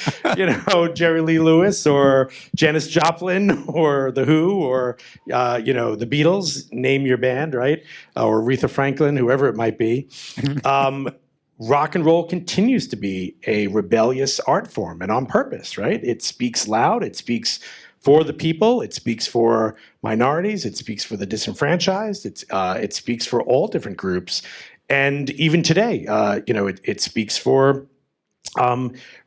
F: Jerry Lee Lewis or Janis Joplin or The Who or, the Beatles, name your band, right? Or Aretha Franklin, whoever it might be. Rock and roll continues to be a rebellious art form, and on purpose, right? It speaks loud. It speaks for the people. It speaks for minorities. It speaks for the disenfranchised. It speaks for all different groups. And even today, it speaks for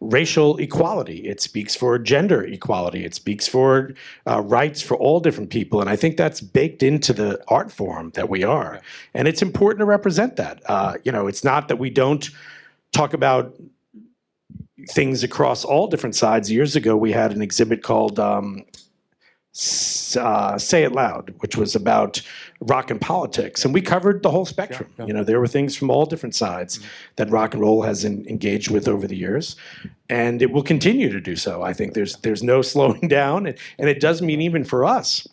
F: racial equality. It speaks for gender equality. It speaks for rights for all different people. And I think that's baked into the art form that we are. And it's important to represent that. It's not that we don't talk about things across all different sides. Years ago, we had an exhibit called Say It Loud, which was about rock and politics. And we covered the whole spectrum. There were things from all different sides that rock and roll has engaged with over the years. And it will continue to do so. I think there's no slowing down. And it does mean even for us,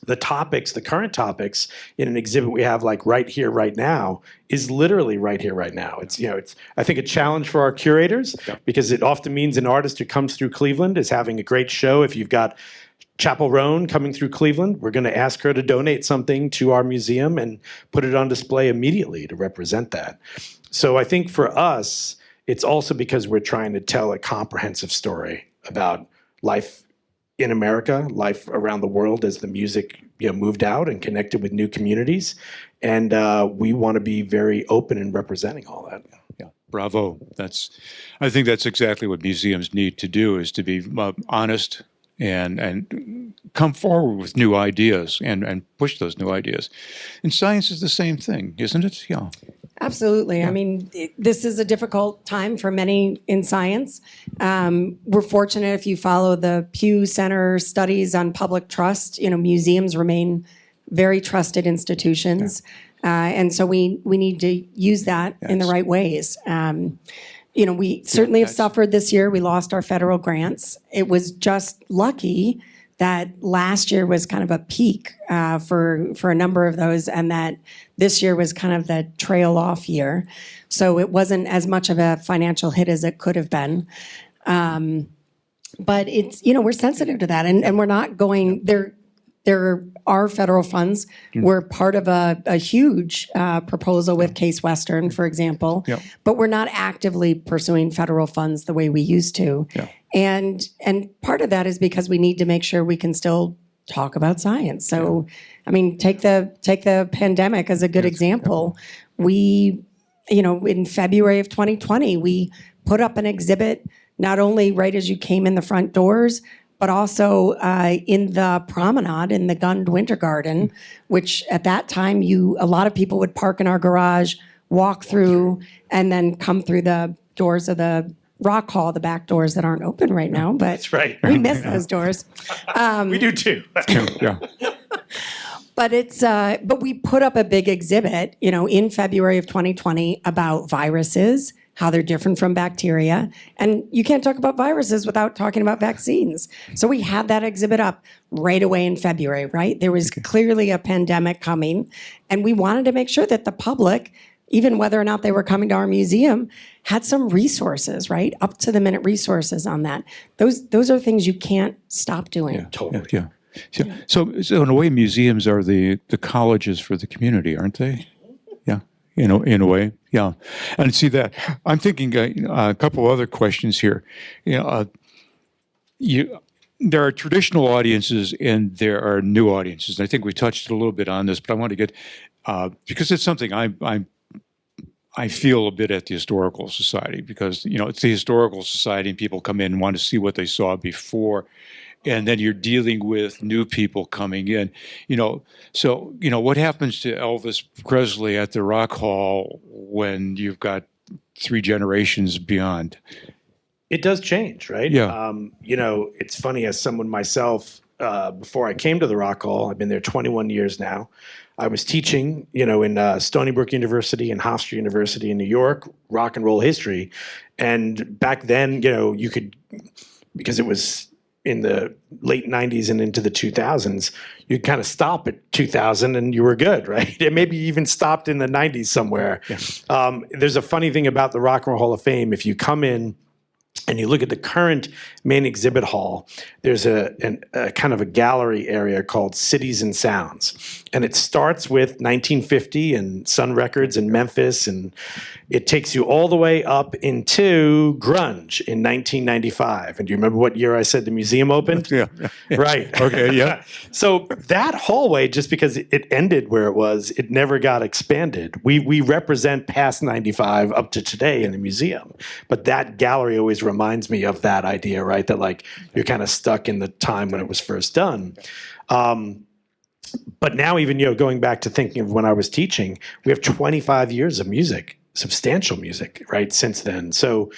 F: the current topics in an exhibit we have like right here, right now, is literally right here, right now. It's I think a challenge for our curators because it often means an artist who comes through Cleveland is having a great show. If you've got Chapel Roan coming through Cleveland, we're going to ask her to donate something to our museum and put it on display immediately to represent that. So I think for us, it's also because we're trying to tell a comprehensive story about life in America, life around the world as the music moved out and connected with new communities. And we want to be very open in representing all that.
B: Bravo. I think that's exactly what museums need to do, is to be honest and come forward with new ideas and push those new ideas. And science is the same thing, isn't it? Yeah.
E: Absolutely. I mean, this is a difficult time for many in science. We're fortunate if you follow the Pew Center studies on public trust, museums remain very trusted institutions. And so we need to use that in the right ways. We certainly have suffered this year. We lost our federal grants. It was just lucky that last year was kind of a peak for a number of those, and that this year was kind of the trail off year. So it wasn't as much of a financial hit as it could have been. But it's, we're sensitive to that, and we're not going there. There are federal funds. We're part of a huge proposal with Case Western, for example, but we're not actively pursuing federal funds the way we used to. And part of that is because we need to make sure we can still talk about science. So, I mean, take the pandemic as a good example. We, in February of 2020, we put up an exhibit not only right as you came in the front doors, but also in the promenade in the Gund Winter Garden, which at that time a lot of people would park in our garage, walk through, and then come through the doors of the Rock Hall, the back doors that aren't open right now, but
F: That's right.
E: we miss those doors.
F: We do too.
B: Yeah.
E: But we put up a big exhibit, in February of 2020 about viruses, how they're different from bacteria. And you can't talk about viruses without talking about vaccines. So we had that exhibit up right away in February, right? There was clearly a pandemic coming, and we wanted to make sure that the public, even whether or not they were coming to our museum, had some resources, right? Up to the minute resources on that. Those are things you can't stop doing.
F: Totally.
B: Yeah. So in a way, museums are the colleges for the community, aren't they? Yeah, in a way, yeah. And see that I'm thinking a couple other questions here. There are traditional audiences and there are new audiences. And I think we touched a little bit on this, but I want to get because it's something I feel a bit at the Historical Society, because it's the Historical Society and people come in and want to see what they saw before. And then you're dealing with new people coming in, So, what happens to Elvis Presley at the Rock Hall when you've got 3 generations beyond?
F: It does change, right?
B: Yeah.
F: It's funny, as someone myself, before I came to the Rock Hall, I've been there 21 years now. I was teaching, in Stony Brook University and Hofstra University in New York, rock and roll history. And back then, you could, because it was in the late 90s and into the 2000s, you'd kind of stop at 2000 and you were good, right? It maybe even stopped in the 90s somewhere. Yeah. There's a funny thing about the Rock and Roll Hall of Fame. If you come in and you look at the current main exhibit hall, there's a kind of a gallery area called Cities and Sounds. And it starts with 1950 and Sun Records in Memphis, and it takes you all the way up into grunge in 1995. And do you remember what year I said the museum opened?
B: Yeah.
F: Right.
B: Okay, yeah.
F: So that hallway, just because it ended where it was, it never got expanded. We represent past 95 up to today in the museum. But that gallery always reminds me of that idea, right? That like you're kind of stuck in the time when it was first done. But now even, going back to thinking of when I was teaching, we have 25 years of music, substantial music, right, since then. So,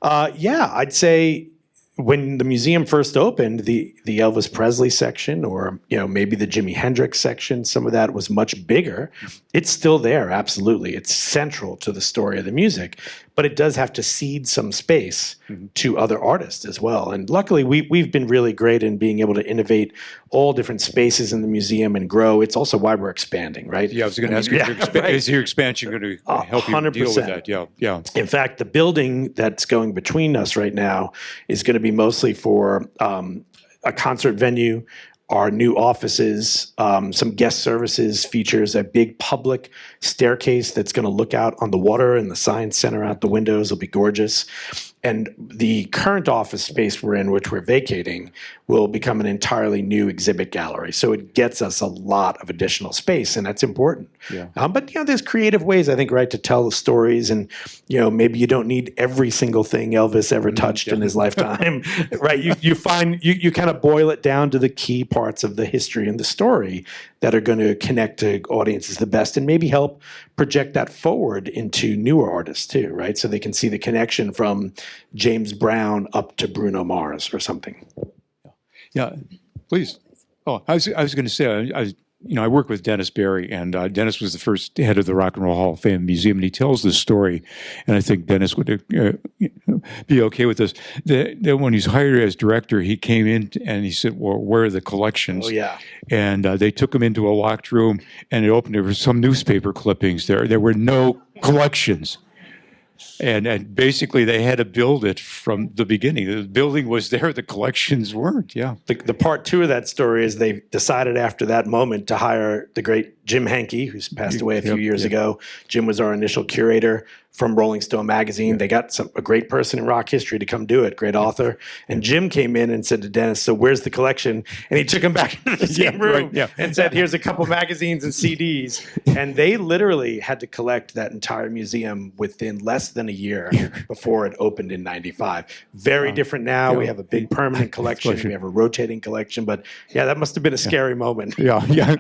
F: I'd say when the museum first opened, the Elvis Presley section, or maybe the Jimi Hendrix section, some of that was much bigger. It's still there, absolutely. It's central to the story of the music, but it does have to cede some space to other artists as well. And luckily, we've been really great in being able to innovate all different spaces in the museum and grow. It's also why we're expanding, right?
B: Yeah, I was going to ask you, is your expansion going to help you
F: 100%.
B: deal with that? Yeah.
F: In fact, the building that's going between us right now is going to be mostly for a concert venue, our new offices, some guest services, features a big public staircase that's going to look out on the water and the science center out the windows. It'll be gorgeous. And the current office space we're in, which we're vacating, will become an entirely new exhibit gallery. So it gets us a lot of additional space, and that's important.
B: Yeah.
F: But there's creative ways, I think, right, to tell the stories, and maybe you don't need every single thing Elvis ever touched in his lifetime, right? You find you kind of boil it down to the key parts of the history and the story that are going to connect to audiences the best, and maybe help project that forward into newer artists too, right? So they can see the connection from James Brown up to Bruno Mars or something.
B: Yeah, please. Oh, I was going to say, I work with Dennis Berry, and Dennis was the first head of the Rock and Roll Hall of Fame Museum, and he tells this story, and I think Dennis would be okay with this. That when he's hired as director, he came in and he said, "Well, where are the collections?"
F: Oh yeah.
B: And they took him into a locked room, and it opened. There were some newspaper clippings there. There were no collections. And basically, they had to build it from the beginning. The building was there, the collections weren't. Yeah.
F: The part two of that story is they decided after that moment to hire the great Jim Henke, who's passed away a few years ago. Jim was our initial curator from Rolling Stone magazine. They got a great person in rock history to come do it, great author. And Jim came in and said to Dennis, "So where's the collection?" And he took him back into the same room and said, "Here's a couple magazines and CDs." And they literally had to collect that entire museum within less less than a year before it opened in 95. Very different now. We have a big permanent collection. We have a rotating collection. But yeah, that must have been a scary moment.
B: Yeah, yeah.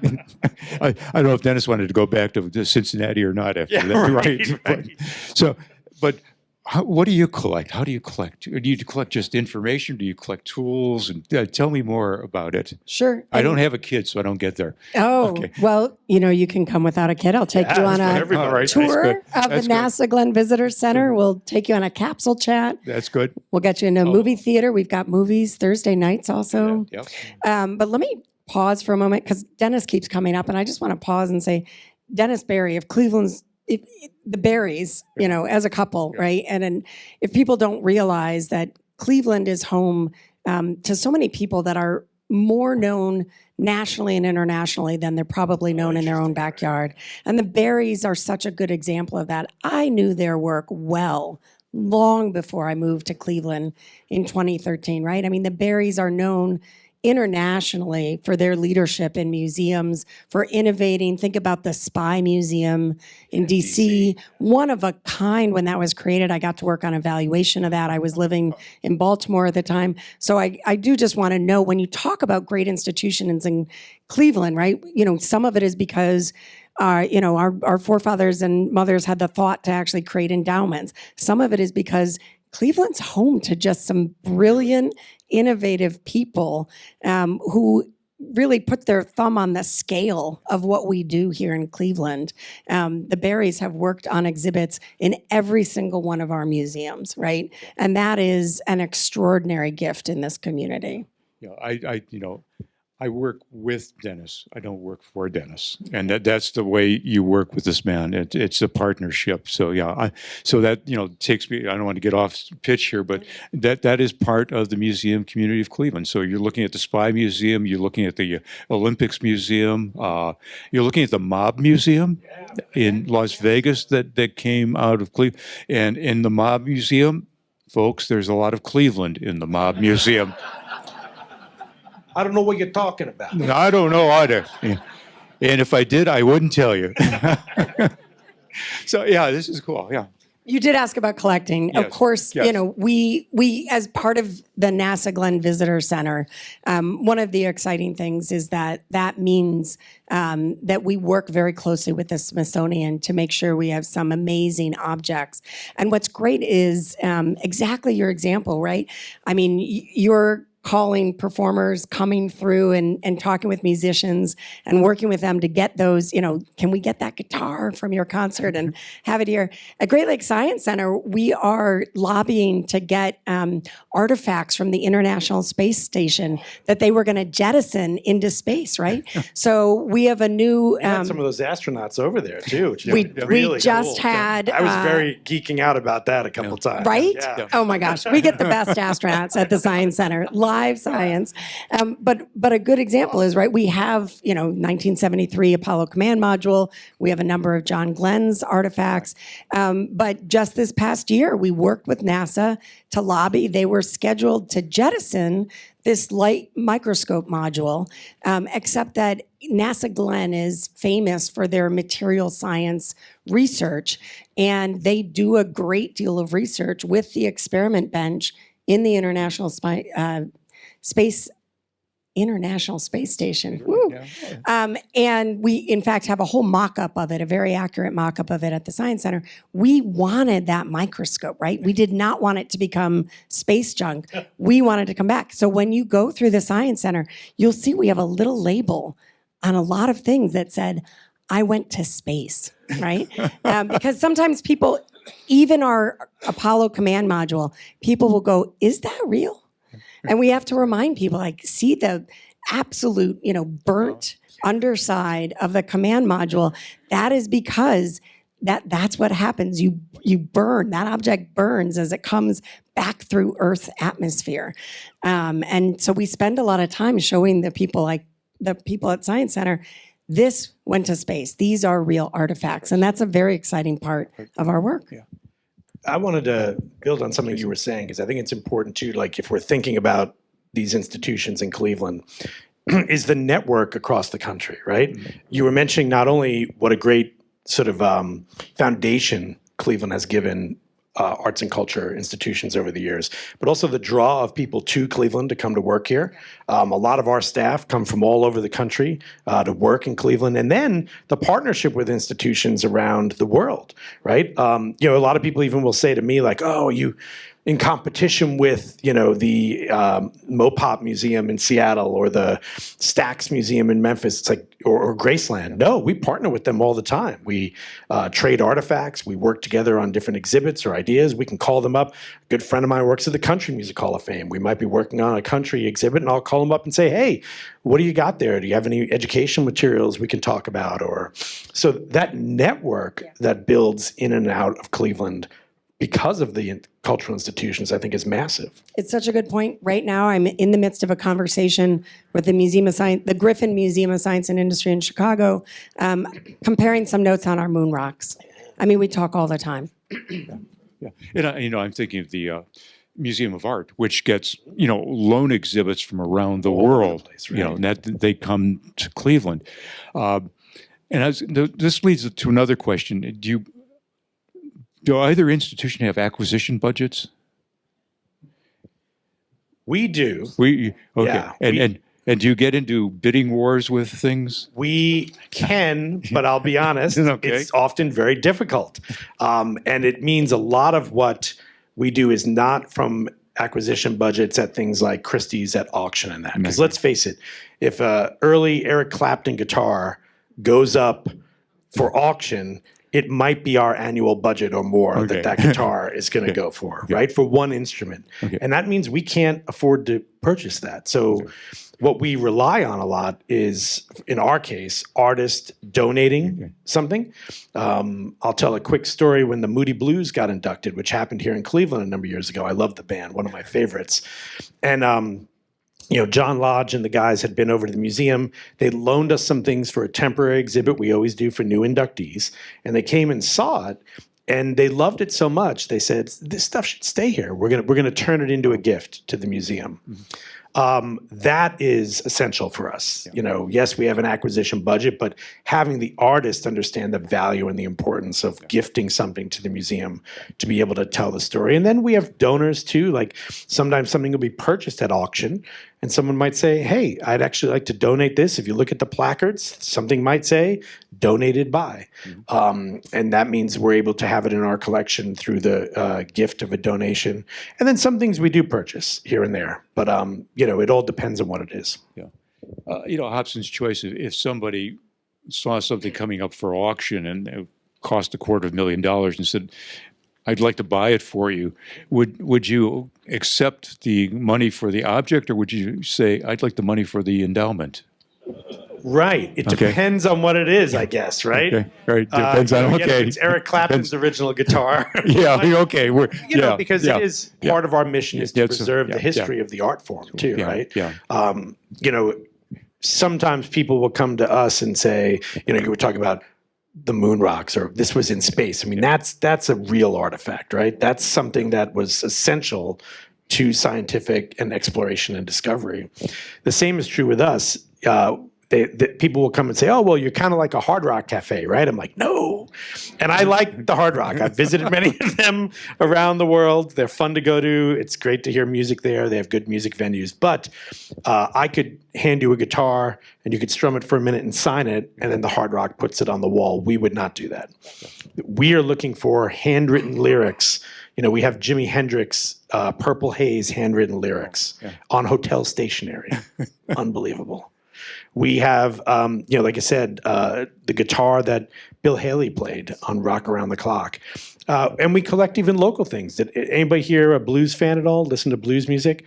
B: I don't know if Dennis wanted to go back to Cincinnati or not after that, right? But what do you collect? How do you collect? Do you collect just information? Do you collect tools? And tell me more about it.
E: Sure.
B: I don't have a kid, so I don't get there.
E: Oh,
B: Okay.
E: well, you can come without a kid. I'll take you on a
F: everybody.
B: All right,
E: tour
B: that's good.
E: of the
B: That's good.
E: NASA Glenn Visitor Center. We'll take you on a capsule chat.
B: That's good.
E: We'll get you into a movie theater. We've got movies Thursday nights also.
B: Yeah.
E: But let me pause for a moment because Dennis keeps coming up, and I just want to pause and say, Dennis Barry of Cleveland's, the Barrys, as a couple, right? And if people don't realize that Cleveland is home to so many people that are more known nationally and internationally than they're probably known in their own backyard. And the Barrys are such a good example of that. I knew their work well long before I moved to Cleveland in 2013, right? I mean, the Barrys are known internationally for their leadership in museums, for innovating. Think about the Spy Museum in DC, one of a kind when that was created. I got to work on evaluation of that. I was living in Baltimore at the time. So I do just want to know, when you talk about great institutions in Cleveland, right? Some of it is because our forefathers and mothers had the thought to actually create endowments. Some of it is because Cleveland's home to just some brilliant, innovative people who really put their thumb on the scale of what we do here in Cleveland. The Barrys have worked on exhibits in every single one of our museums, right? And that is an extraordinary gift in this community.
B: Yeah, I work with Dennis. I don't work for Dennis, and that's the way you work with this man. It's a partnership. So yeah, so that takes me. I don't want to get off pitch here, but that is part of the museum community of Cleveland. So you're looking at the Spy Museum, you're looking at the Olympics Museum, you're looking at the Mob Museum in Las Vegas that came out of Cleveland, and in the Mob Museum, folks, there's a lot of Cleveland in the Mob Museum.
F: I don't know what you're talking about.
B: I don't know either. And if I did, I wouldn't tell you. So yeah, this is cool. Yeah.
E: You did ask about collecting.
B: Yes,
E: Of course,
B: yes.
E: we as part of the NASA Glenn Visitor Center, one of the exciting things is that means that we work very closely with the Smithsonian to make sure we have some amazing objects. And what's great is exactly your example, right? I mean, you're calling performers, coming through and talking with musicians and working with them to get those, can we get that guitar from your concert and have it here? At Great Lakes Science Center, we are lobbying to get artifacts from the International Space Station that they were going to jettison into space, right? So we have a new...
F: We had some of those astronauts over there too, which is
E: we
F: really
E: just
F: cool.
E: had...
F: I was very geeking out about that a couple times.
E: Right?
F: Yeah.
E: Oh my gosh, we get the best astronauts at the Science Center, live science. But a good example is, right, we have, 1973 Apollo Command Module. We have a number of John Glenn's artifacts. But just this past year, we worked with NASA to lobby. They were scheduled to jettison this light microscope module, except that NASA Glenn is famous for their material science research, and they do a great deal of research with the experiment bench in the International Space Station. Woo. And we, in fact, have a whole mock-up of it, a very accurate mock-up of it at the Science Center. We wanted that microscope, right? We did not want it to become space junk. We wanted to come back. So when you go through the Science Center, you'll see we have a little label on a lot of things that said, I went to space, right? Because sometimes people, even our Apollo Command Module, people will go, is that real? And we have to remind people, see the absolute, burnt underside of the command module. That is because that's what happens. You burn, that object burns as it comes back through Earth's atmosphere. And so we spend a lot of time showing the people at Science Center, this went to space. These are real artifacts. And that's a very exciting part of our work.
B: Yeah.
F: I wanted to build on something you were saying, because I think it's important too, like if we're thinking about these institutions in Cleveland, is the network across the country, right? Mm-hmm. You were mentioning not only what a great sort of foundation Cleveland has given arts and culture institutions over the years, but also the draw of people to Cleveland to come to work here. A lot of our staff come from all over the country to work in Cleveland, and then the partnership with institutions around the world, right? A lot of people even will say to me like, "Oh, you in competition with, the Mopop Museum in Seattle or the Stax Museum in Memphis." It's like, or Graceland. No, we partner with them all the time. We trade artifacts. We work together on different exhibits or ideas. We can call them up. A good friend of mine works at the Country Music Hall of Fame. We might be working on a country exhibit, and I'll call them up and say, "Hey, what do you got there? Do you have any educational materials we can talk about?" Or so that network that builds in and out of Cleveland because of the cultural institutions, I think, is massive.
E: It's such a good point. Right now, I'm in the midst of a conversation with the Museum of Science, the Griffin Museum of Science and Industry in Chicago, comparing some notes on our moon rocks. I mean, we talk all the time.
B: Yeah, and I'm thinking of the Museum of Art, which gets loan exhibits from around the world.
F: Place, right?
B: And that they come to Cleveland, this leads to another question. Do either institution have acquisition budgets?
F: We do.
B: Okay.
F: Yeah,
B: and do you get into bidding wars with things?
F: We can, but I'll be honest,
B: Okay.
F: it's often very difficult. And it means a lot of what we do is not from acquisition budgets at things like Christie's at auction and that. Because let's face it, if a early Eric Clapton guitar goes up for auction, it might be our annual budget or more that guitar is going to go for, right? For one instrument.
B: Okay.
F: And that means we can't afford to purchase that. So what we rely on a lot is, in our case, artists donating something. I'll tell a quick story. When the Moody Blues got inducted, which happened here in Cleveland a number of years ago, I love the band, one of my favorites. And John Lodge and the guys had been over to the museum. They loaned us some things for a temporary exhibit we always do for new inductees. And they came and saw it, and they loved it so much, they said, "This stuff should stay here. We're gonna turn it into a gift to the museum." That is essential for us. Yes, we have an acquisition budget, but having the artist understand the value and the importance of gifting something to the museum to be able to tell the story. And then we have donors too. Like sometimes something will be purchased at auction and someone might say, "Hey, I'd actually like to donate this." If you look at the placards, something might say donated by. And that means we're able to have it in our collection through the gift of a donation. And then some things we do purchase here and there. But, it all depends on what it is.
B: Yeah. Hobson's choice, if somebody saw something coming up for auction and it cost $250,000 and said, "I'd like to buy it for you," would you accept the money for the object, or would you say, "I'd like the money for the endowment"?
F: Right. It depends on what it is, I guess, right?
B: Okay. Right. Depends on,
F: If it's Eric Clapton's original guitar.
B: Yeah. Okay.
F: Because it is part of our mission is to preserve the history of the art form too, right?
B: Yeah.
F: Sometimes people will come to us and say, you were talking about the moon rocks, or this was in space. I mean, that's a real artifact, right? That's something that was essential to scientific and exploration and discovery. The same is true with us. People will come and say, "Oh, well, you're kind of like a Hard Rock cafe, right?" I'm like, "No." And I like the Hard Rock. I've visited many of them around the world. They're fun to go to. It's great to hear music there. They have good music venues. But I could hand you a guitar and you could strum it for a minute and sign it, and then the Hard Rock puts it on the wall. We would not do that. We are looking for handwritten lyrics. We have Jimi Hendrix, Purple Haze handwritten lyrics on hotel stationery. Unbelievable. We have, like I said, the guitar that Bill Haley played on Rock Around the Clock. And we collect even local things. Did anybody here a blues fan at all? Listen to blues music?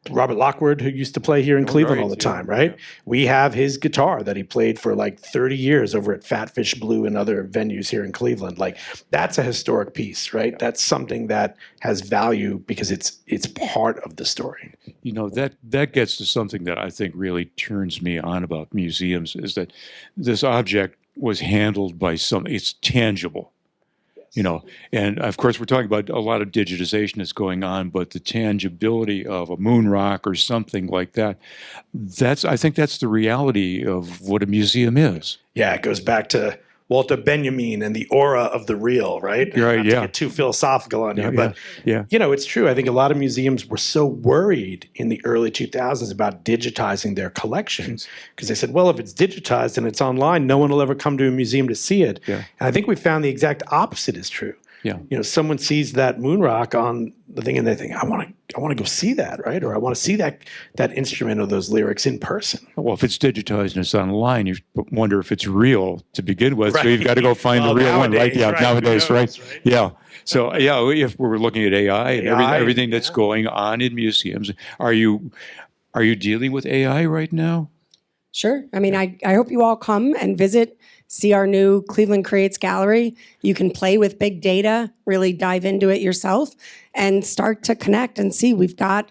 F: Robert Lockwood, who used to play here in Cleveland all the time, right? Yeah. We have his guitar that he played for like 30 years over at Fatfish Blue and other venues here in Cleveland. Like, that's a historic piece, right? Yeah. That's something that has value because it's part of the story.
B: That gets to something that I think really turns me on about museums, is that this object was handled by it's tangible. And of course we're talking about a lot of digitization that's going on, but the tangibility of a moon rock or something like that, I think that's the reality of what a museum is.
F: Yeah, it goes back to Walter Benjamin and the aura of the real, right?
B: Right,
F: Not
B: yeah.
F: to get too philosophical on you,
B: Yeah,
F: but
B: yeah.
F: you know, it's true. I think a lot of museums were so worried in the early 2000s about digitizing their collections because they said, well, if it's digitized and it's online, no one will ever come to a museum to see it.
B: Yeah.
F: And I think we found the exact opposite is true.
B: Yeah.
F: You know, someone sees that moon rock on the thing and they think, I want to go see that, right? Or I want to see that instrument or those lyrics in person.
B: Well, if it's digitized and it's online, you wonder if it's real to begin with. So you've
F: Right.
B: got to go find
F: Well,
B: the real one, right?
F: nowadays,
B: Yeah,
F: right,
B: nowadays,
F: who
B: right?
F: knows, right?
B: Yeah. So yeah, if we're looking at AI and
F: AI,
B: everything that's
F: yeah.
B: going on in museums, are you dealing with AI right now?
E: Sure. I mean, I hope you all come and visit, see our new Cleveland Creates Gallery. You can play with big data, really dive into it yourself, and start to connect and see. We've got,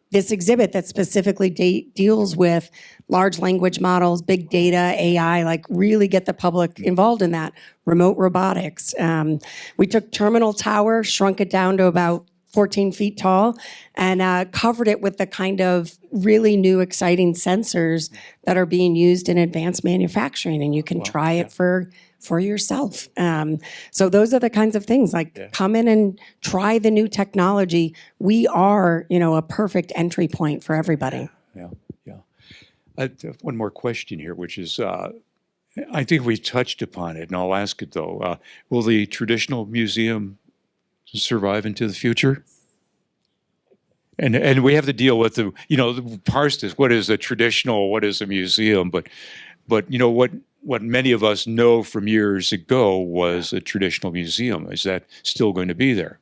E: this exhibit that specifically deals with large language models, big data, AI, like really get the public involved in that. Remote robotics. We took Terminal Tower, shrunk it down to about 14 feet tall, and covered it with the kind of really new, exciting sensors that are being used in advanced manufacturing, and you can try it for yourself. So those are the kinds of things, like come in and try the new technology. We are, a perfect entry point for everybody.
B: Yeah. I have one more question here, which is, I think we touched upon it, and I'll ask it though. Will the traditional museum survive into the future? And we have to deal with the parse this. What is a traditional? What is a museum? But what many of us know from years ago was a traditional museum. Is that still going to be there?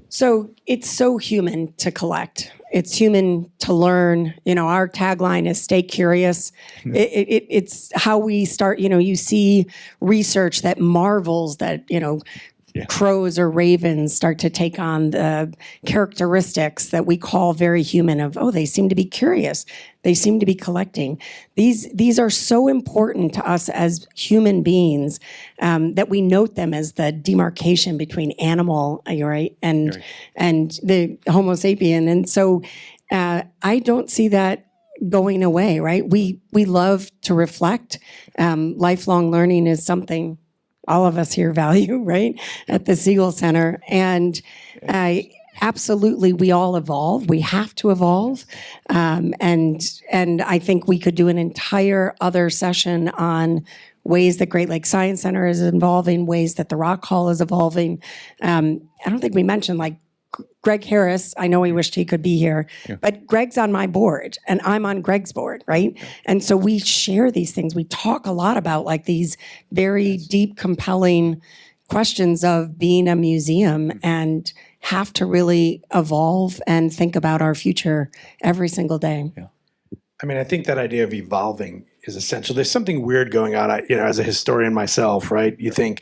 E: So it's so human to collect. It's human to learn. Our tagline is "Stay curious." It's how we start. You see research that marvels that crows or ravens start to take on the characteristics that we call very human of, oh, they seem to be curious. They seem to be collecting. These are so important to us as human beings that we note them as the demarcation between animal, right, and the Homo sapien. And so I don't see that going away, right? We love to reflect. Lifelong learning is something all of us here value, right, at the Siegal Center. And absolutely, we all evolve. We have to evolve. And I think we could do an entire other session on ways that Great Lakes Science Center is evolving, ways that the Rock Hall is evolving. I don't think we mentioned, Greg Harris, I know he wished he could be here, but Greg's on my board and I'm on Greg's board, right? And so we share these things. We talk a lot about these very deep, compelling questions of being a museum and have to really evolve and think about our future every single day.
B: Yeah.
F: I mean, I think that idea of evolving is essential. There's something weird going on, as a historian myself, right? You think,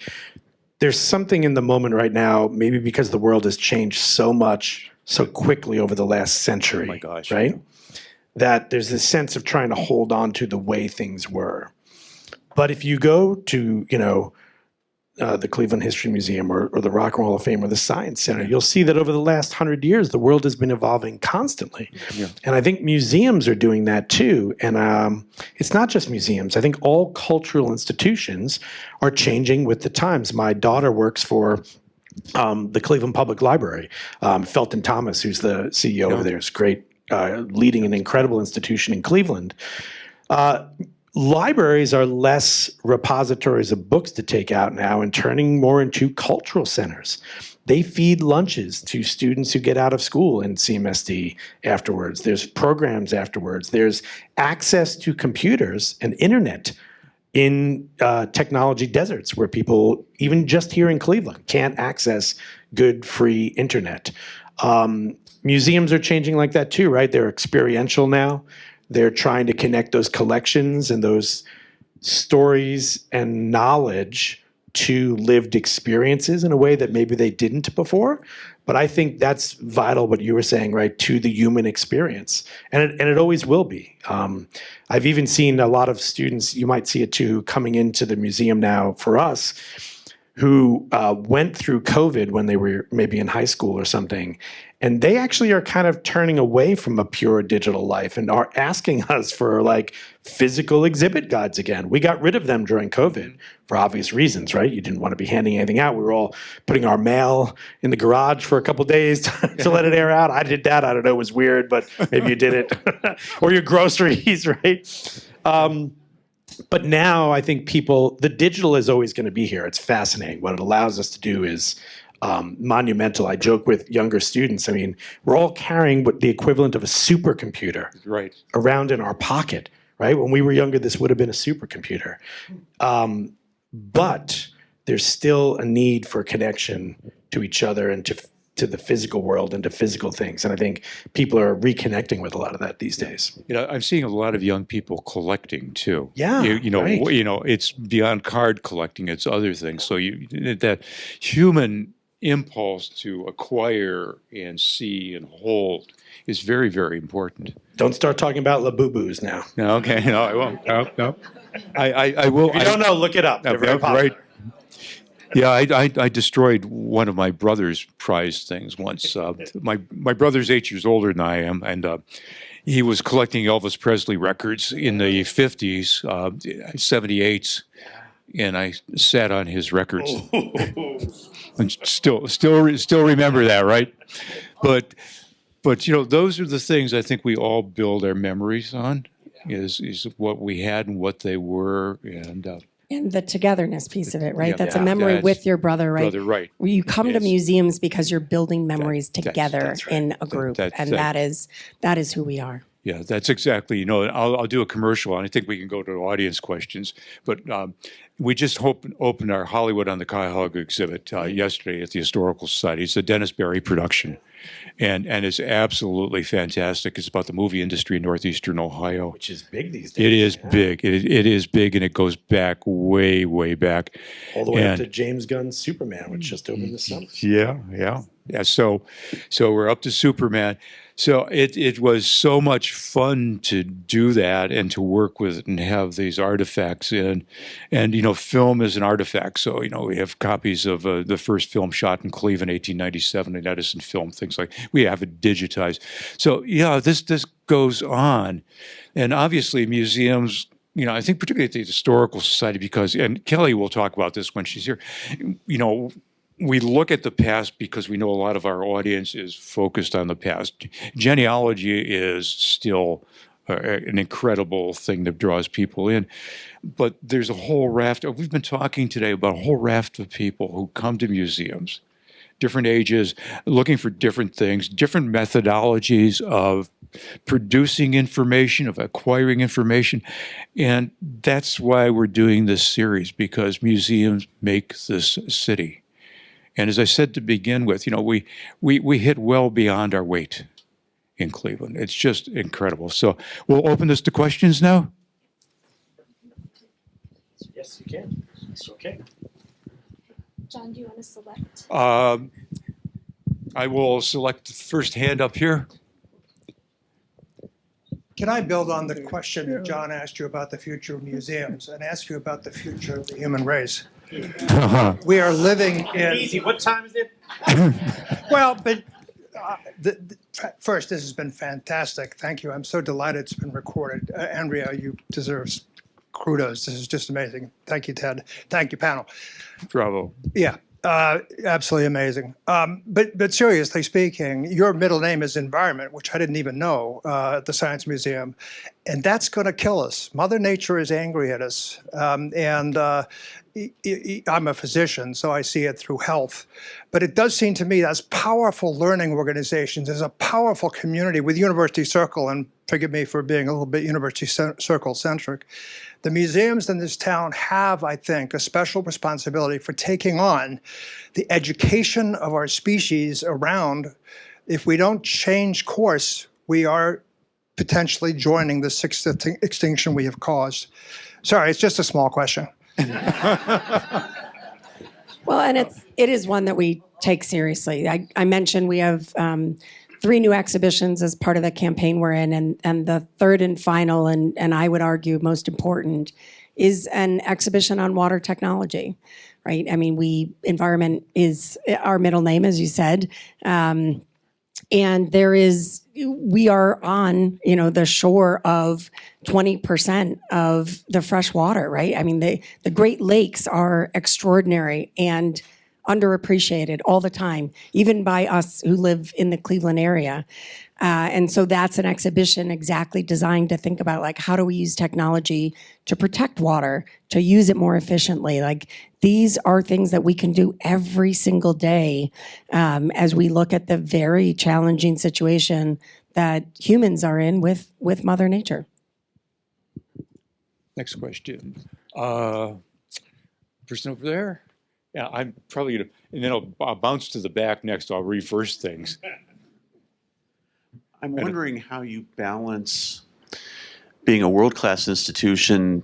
F: there's something in the moment right now, maybe because the world has changed so much so quickly over the last century,
B: Oh my gosh,
F: right? That there's this sense of trying to hold on to the way things were. But if you go to, the Cleveland History Museum or the Rock and Roll Hall of Fame or the Science Center, you'll see that over the last 100 years, the world has been evolving constantly.
B: Yeah.
F: And I think museums are doing that too. And it's not just museums. I think all cultural institutions are changing with the times. My daughter works for the Cleveland Public Library. Felton Thomas, who's the CEO over there, is great, leading an incredible institution in Cleveland. Libraries are less repositories of books to take out now and turning more into cultural centers. They feed lunches to students who get out of school in CMSD afterwards. There's programs afterwards. There's access to computers and internet in technology deserts where people, even just here in Cleveland, can't access good free internet. Museums are changing like that too, right? They're experiential now. They're trying to connect those collections and those stories and knowledge to lived experiences in a way that maybe they didn't before. But I think that's vital, what you were saying, right, to the human experience. And it always will be. I've even seen a lot of students, you might see it too, coming into the museum now for us, who went through COVID when they were maybe in high school or something. And they actually are kind of turning away from a pure digital life and are asking us for like physical exhibit guides again. We got rid of them during COVID for obvious reasons, right? You didn't want to be handing anything out. We were all putting our mail in the garage for a couple days to let it air out. I did that. I don't know. It was weird, but maybe you did it. Or your groceries, right? But now I think the digital is always going to be here. It's fascinating. What it allows us to do is monumental. I joke with younger students. I mean, we're all carrying what the equivalent of a supercomputer around in our pocket, right? When we were younger, this would have been a supercomputer. But there's still a need for connection to each other and to the physical world and to physical things. And I think people are reconnecting with a lot of that these days.
B: I'm seeing a lot of young people collecting too.
F: Yeah, right.
B: It's beyond card collecting; it's other things. So that human impulse to acquire and see and hold is very, very important.
F: Don't start talking about Labubus now.
B: No, okay, no, I won't. No. I will.
F: If you don't know, look it up. They're very popular.
B: Right. Yeah, I destroyed one of my brother's prized things once. My brother's 8 years older than I am, and he was collecting Elvis Presley records in the 50s, 78s, and I sat on his records. And still remember that, right? But those are the things I think we all build our memories on. Is what we had and what they were,
E: And the togetherness piece of it, right?
B: Yeah,
E: That's a memory with your brother, right?
B: Right.
E: You come to
B: Yes.
E: museums because you're building memories together
F: that's right.
E: in a group, and that is who we are.
B: Yeah, that's exactly. I'll do a commercial, and I think we can go to audience questions. But we just opened our Hollywood on the Cuyahoga exhibit yesterday at the Historical Society. It's a Dennis Barry production, and it's absolutely fantastic. It's about the movie industry in northeastern Ohio.
F: Which is big these days.
B: It is big. It is big, and it goes back way, way back.
F: All the way up to James Gunn's Superman, which just opened this summer.
B: Yeah. So we're up to Superman. So it was so much fun to do that and to work with it and have these artifacts in. And film is an artifact. So we have copies of the first film shot in Cleveland, 1897, in Edison Film, things like we have it digitized. So yeah, this goes on, and obviously museums. I think particularly at the Historical Society and Kelly will talk about this when she's here. We look at the past because we know a lot of our audience is focused on the past. Genealogy is still an incredible thing that draws people in. But there's a whole raft. We've been talking today about a whole raft of people who come to museums, different ages, looking for different things, different methodologies of producing information, of acquiring information. And that's why we're doing this series, because museums make this city. And as I said to begin with, we hit well beyond our weight in Cleveland. It's just incredible. So we'll open this to questions now.
F: Yes, you can. It's okay.
C: John, do you want to select?
B: I will select the first hand up here.
G: Can I build on the question that John asked you about the future of museums and ask you about the future of the human race? We are living in...
F: Easy. What time is it?
G: Well, but first, this has been fantastic. Thank you. I'm so delighted it's been recorded. Andrea, you deserve kudos. This is just amazing. Thank you, Ted. Thank you, panel.
B: Bravo.
G: Yeah. Absolutely amazing. But seriously speaking, your middle name is Environment, which I didn't even know at the Science Museum. And that's going to kill us. Mother Nature is angry at us. And I'm a physician, so I see it through health. But it does seem to me that's powerful learning organizations. There's a powerful community with University Circle, and forgive me for being a little bit University Circle centric. The museums in this town have, I think, a special responsibility for taking on the education of our species around. If we don't change course, we are potentially joining the sixth extinction we have caused. Sorry, it's just a small question.
E: Well, and it is one that we take seriously. I mentioned we have 3 new exhibitions as part of the campaign we're in, and the third and final, and I would argue most important, is an exhibition on water technology, right? I mean, environment is our middle name, as you said. And we are on, the shore of 20% of the fresh water, right? I mean, the Great Lakes are extraordinary and underappreciated all the time, even by us who live in the Cleveland area. And so that's an exhibition exactly designed to think about, like, how do we use technology to protect water, to use it more efficiently? Like, these are things that we can do every single day as we look at the very challenging situation that humans are in with Mother Nature.
B: Next question. Person over there? Yeah, I'm probably gonna, and then I'll bounce to the back next. I'll reverse things.
H: I'm wondering how you balance being a world-class institution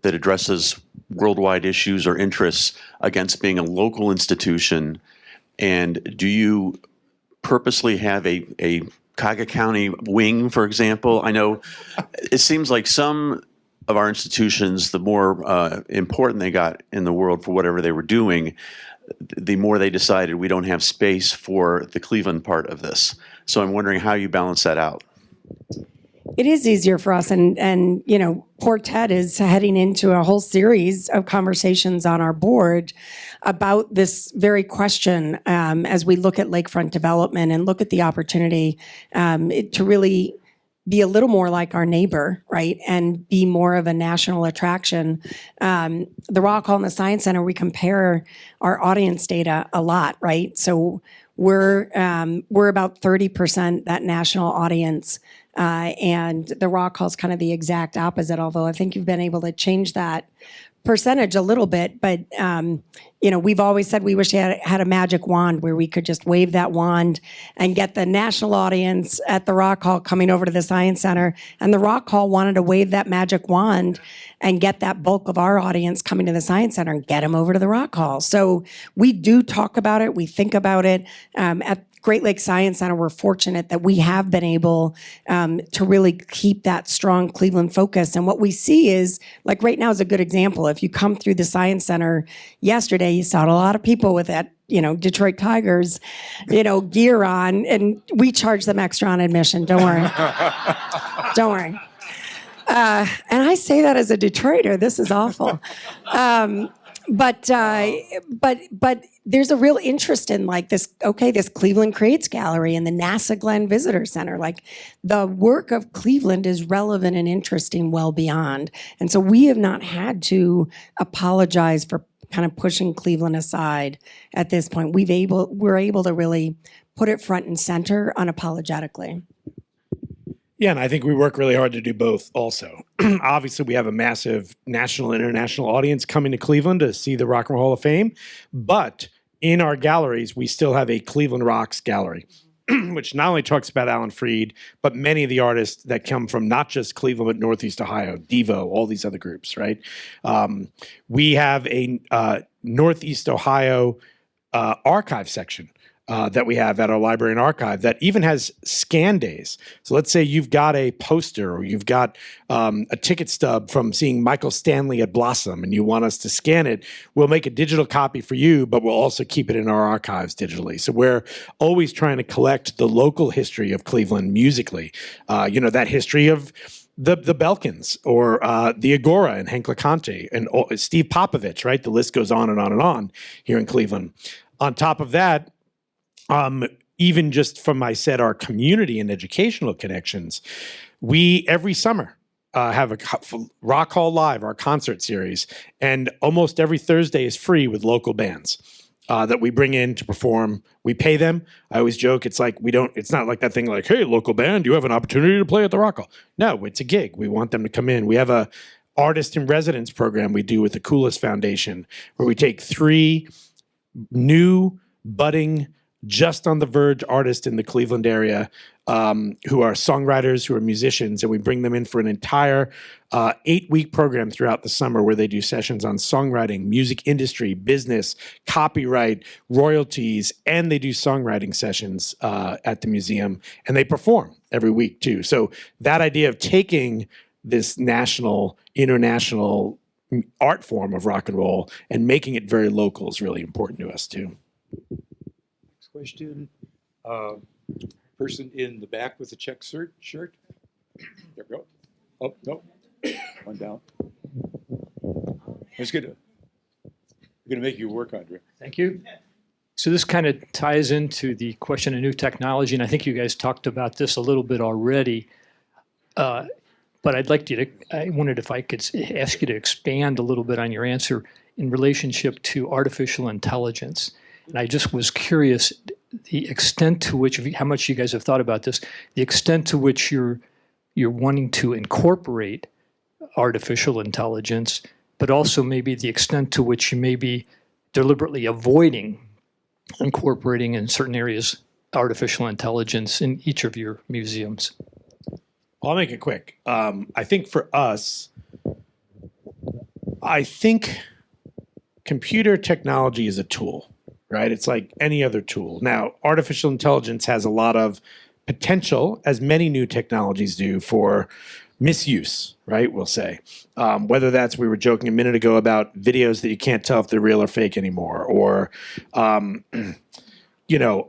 H: that addresses worldwide issues or interests against being a local institution. And do you purposely have a Cuyahoga County wing, for example? I know it seems like some of our institutions, the more important they got in the world for whatever they were doing, the more they decided we don't have space for the Cleveland part of this. So I'm wondering how you balance that out.
E: It is easier for us, and poor Ted is heading into a whole series of conversations on our board about this very question as we look at lakefront development and look at the opportunity to really be a little more like our neighbor, right, and be more of a national attraction. The Rock Hall and the Science Center, we compare our audience data a lot, right? So we're about 30% that national audience, and the Rock Hall is kind of the exact opposite. Although I think you've been able to change that percentage a little bit, but we've always said we wish we had a magic wand where we could just wave that wand and get the national audience at the Rock Hall coming over to the Science Center, and the Rock Hall wanted to wave that magic wand and get that bulk of our audience coming to the Science Center and get them over to the Rock Hall. So we do talk about it, we think about it. At Great Lakes Science Center, we're fortunate that we have been able to really keep that strong Cleveland focus. And what we see is, like right now is a good example. If you come through the Science Center yesterday, you saw a lot of people with that, Detroit Tigers, gear on, and we charge them extra on admission. Don't worry. Don't worry. And I say that as a Detroiter. This is awful. But there's a real interest in this Cleveland Creates Gallery and the NASA Glenn Visitor Center. Like, the work of Cleveland is relevant and interesting well beyond. And so we have not had to apologize for kind of pushing Cleveland aside at this point. We're able to really put it front and center unapologetically.
F: Yeah, and I think we work really hard to do both also. Obviously, we have a massive national and international audience coming to Cleveland to see the Rock and Roll Hall of Fame. But in our galleries, we still have a Cleveland Rocks gallery, which not only talks about Alan Freed, but many of the artists that come from not just Cleveland, but Northeast Ohio, Devo, all these other groups, right? We have a Northeast Ohio archive section that we have at our library and archive that even has scan days. So let's say you've got a poster or you've got a ticket stub from seeing Michael Stanley at Blossom and you want us to scan it, we'll make a digital copy for you, but we'll also keep it in our archives digitally. So we're always trying to collect the local history of Cleveland musically. That history of the Belkins or the Agora and Hank LeConte and Steve Popovich, right? The list goes on and on and on here in Cleveland. On top of that, even just from our community and educational connections, we every summer have a Rock Hall Live, our concert series, and almost every Thursday is free with local bands that we bring in to perform. We pay them. I always joke, it's not like that thing like, hey, local band, you have an opportunity to play at the Rock Hall. No, it's a gig. We want them to come in. We have a artist in residence program we do with the Coolest Foundation, where we take 3 new budding just on the verge artists in the Cleveland area who are songwriters, who are musicians, and we bring them in for an entire 8-week program throughout the summer where they do sessions on songwriting, music industry, business, copyright, royalties, and they do songwriting sessions at the museum, and they perform every week too. So that idea of taking this national, international art form of rock and roll, and making it very local is really important to us too.
B: Next question. Person in the back with the check shirt. There we go. Oh, no. One down. It's good. We're going to make you work, Andre.
I: Thank you. So this kind of ties into the question of new technology, and I think you guys talked about this a little bit already. But I wondered if I could ask you to expand a little bit on your answer in relationship to artificial intelligence. And I just was curious the extent to which, how much you guys have thought about this, the extent to which you're wanting to incorporate artificial intelligence, but also maybe the extent to which you may be deliberately avoiding incorporating in certain areas artificial intelligence in each of your museums.
F: I'll make it quick. I think for us, I think computer technology is a tool, right? It's like any other tool. Now, artificial intelligence has a lot of potential, as many new technologies do, for misuse, right? We'll say. Whether that's, we were joking a minute ago about videos that you can't tell if they're real or fake anymore, or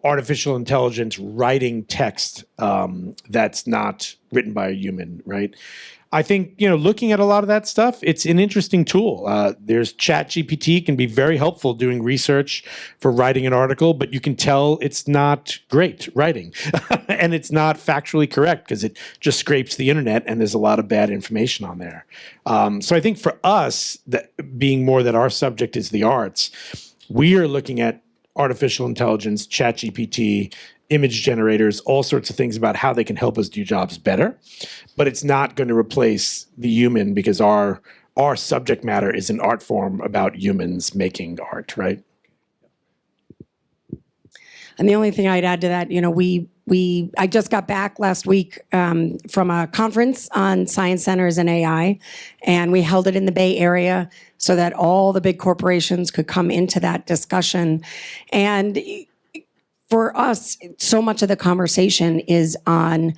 F: artificial intelligence writing text that's not written by a human, right? I think, looking at a lot of that stuff, it's an interesting tool. There's ChatGPT can be very helpful doing research for writing an article, but you can tell it's not great writing and it's not factually correct because it just scrapes the internet and there's a lot of bad information on there. So I think for us, that being more that our subject is the arts, we are looking at artificial intelligence, ChatGPT, image generators, all sorts of things about how they can help us do jobs better. But it's not going to replace the human because our subject matter is an art form about humans making art, right?
E: And the only thing I'd add to that, I just got back last week from a conference on science centers and AI, and we held it in the Bay Area so that all the big corporations could come into that discussion. And for us, so much of the conversation is on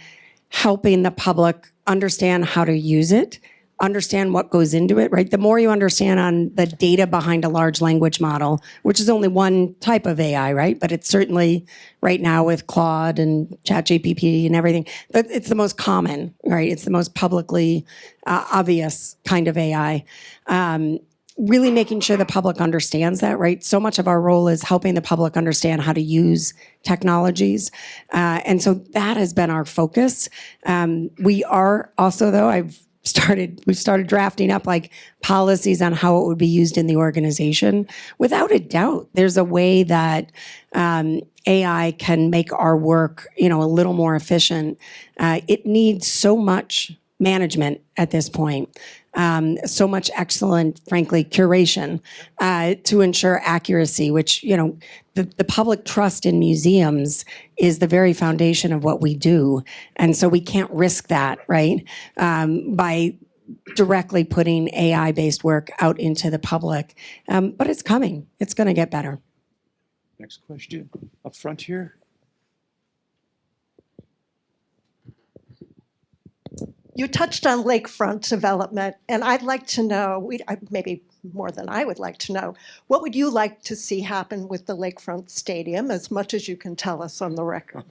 E: helping the public understand how to use it, understand what goes into it, right? The more you understand on the data behind a large language model, which is only one type of AI, right? But it's certainly right now with Claude and ChatGPT and everything, it's the most common, right? It's the most publicly obvious kind of AI. Really making sure the public understands that, right? So much of our role is helping the public understand how to use technologies. And so that has been our focus. We are also, though, we've started drafting up like policies on how it would be used in the organization. Without a doubt, there's a way that AI can make our work, a little more efficient. It needs so much management at this point, so much excellent, frankly, curation to ensure accuracy, which, the public trust in museums is the very foundation of what we do. And so we can't risk that, right, by directly putting AI-based work out into the public. But it's coming. It's going to get better.
B: Next question up front here.
J: You touched on lakefront development, and I'd like to know, maybe more than I would like to know, what would you like to see happen with the lakefront stadium, as much as you can tell us on the record?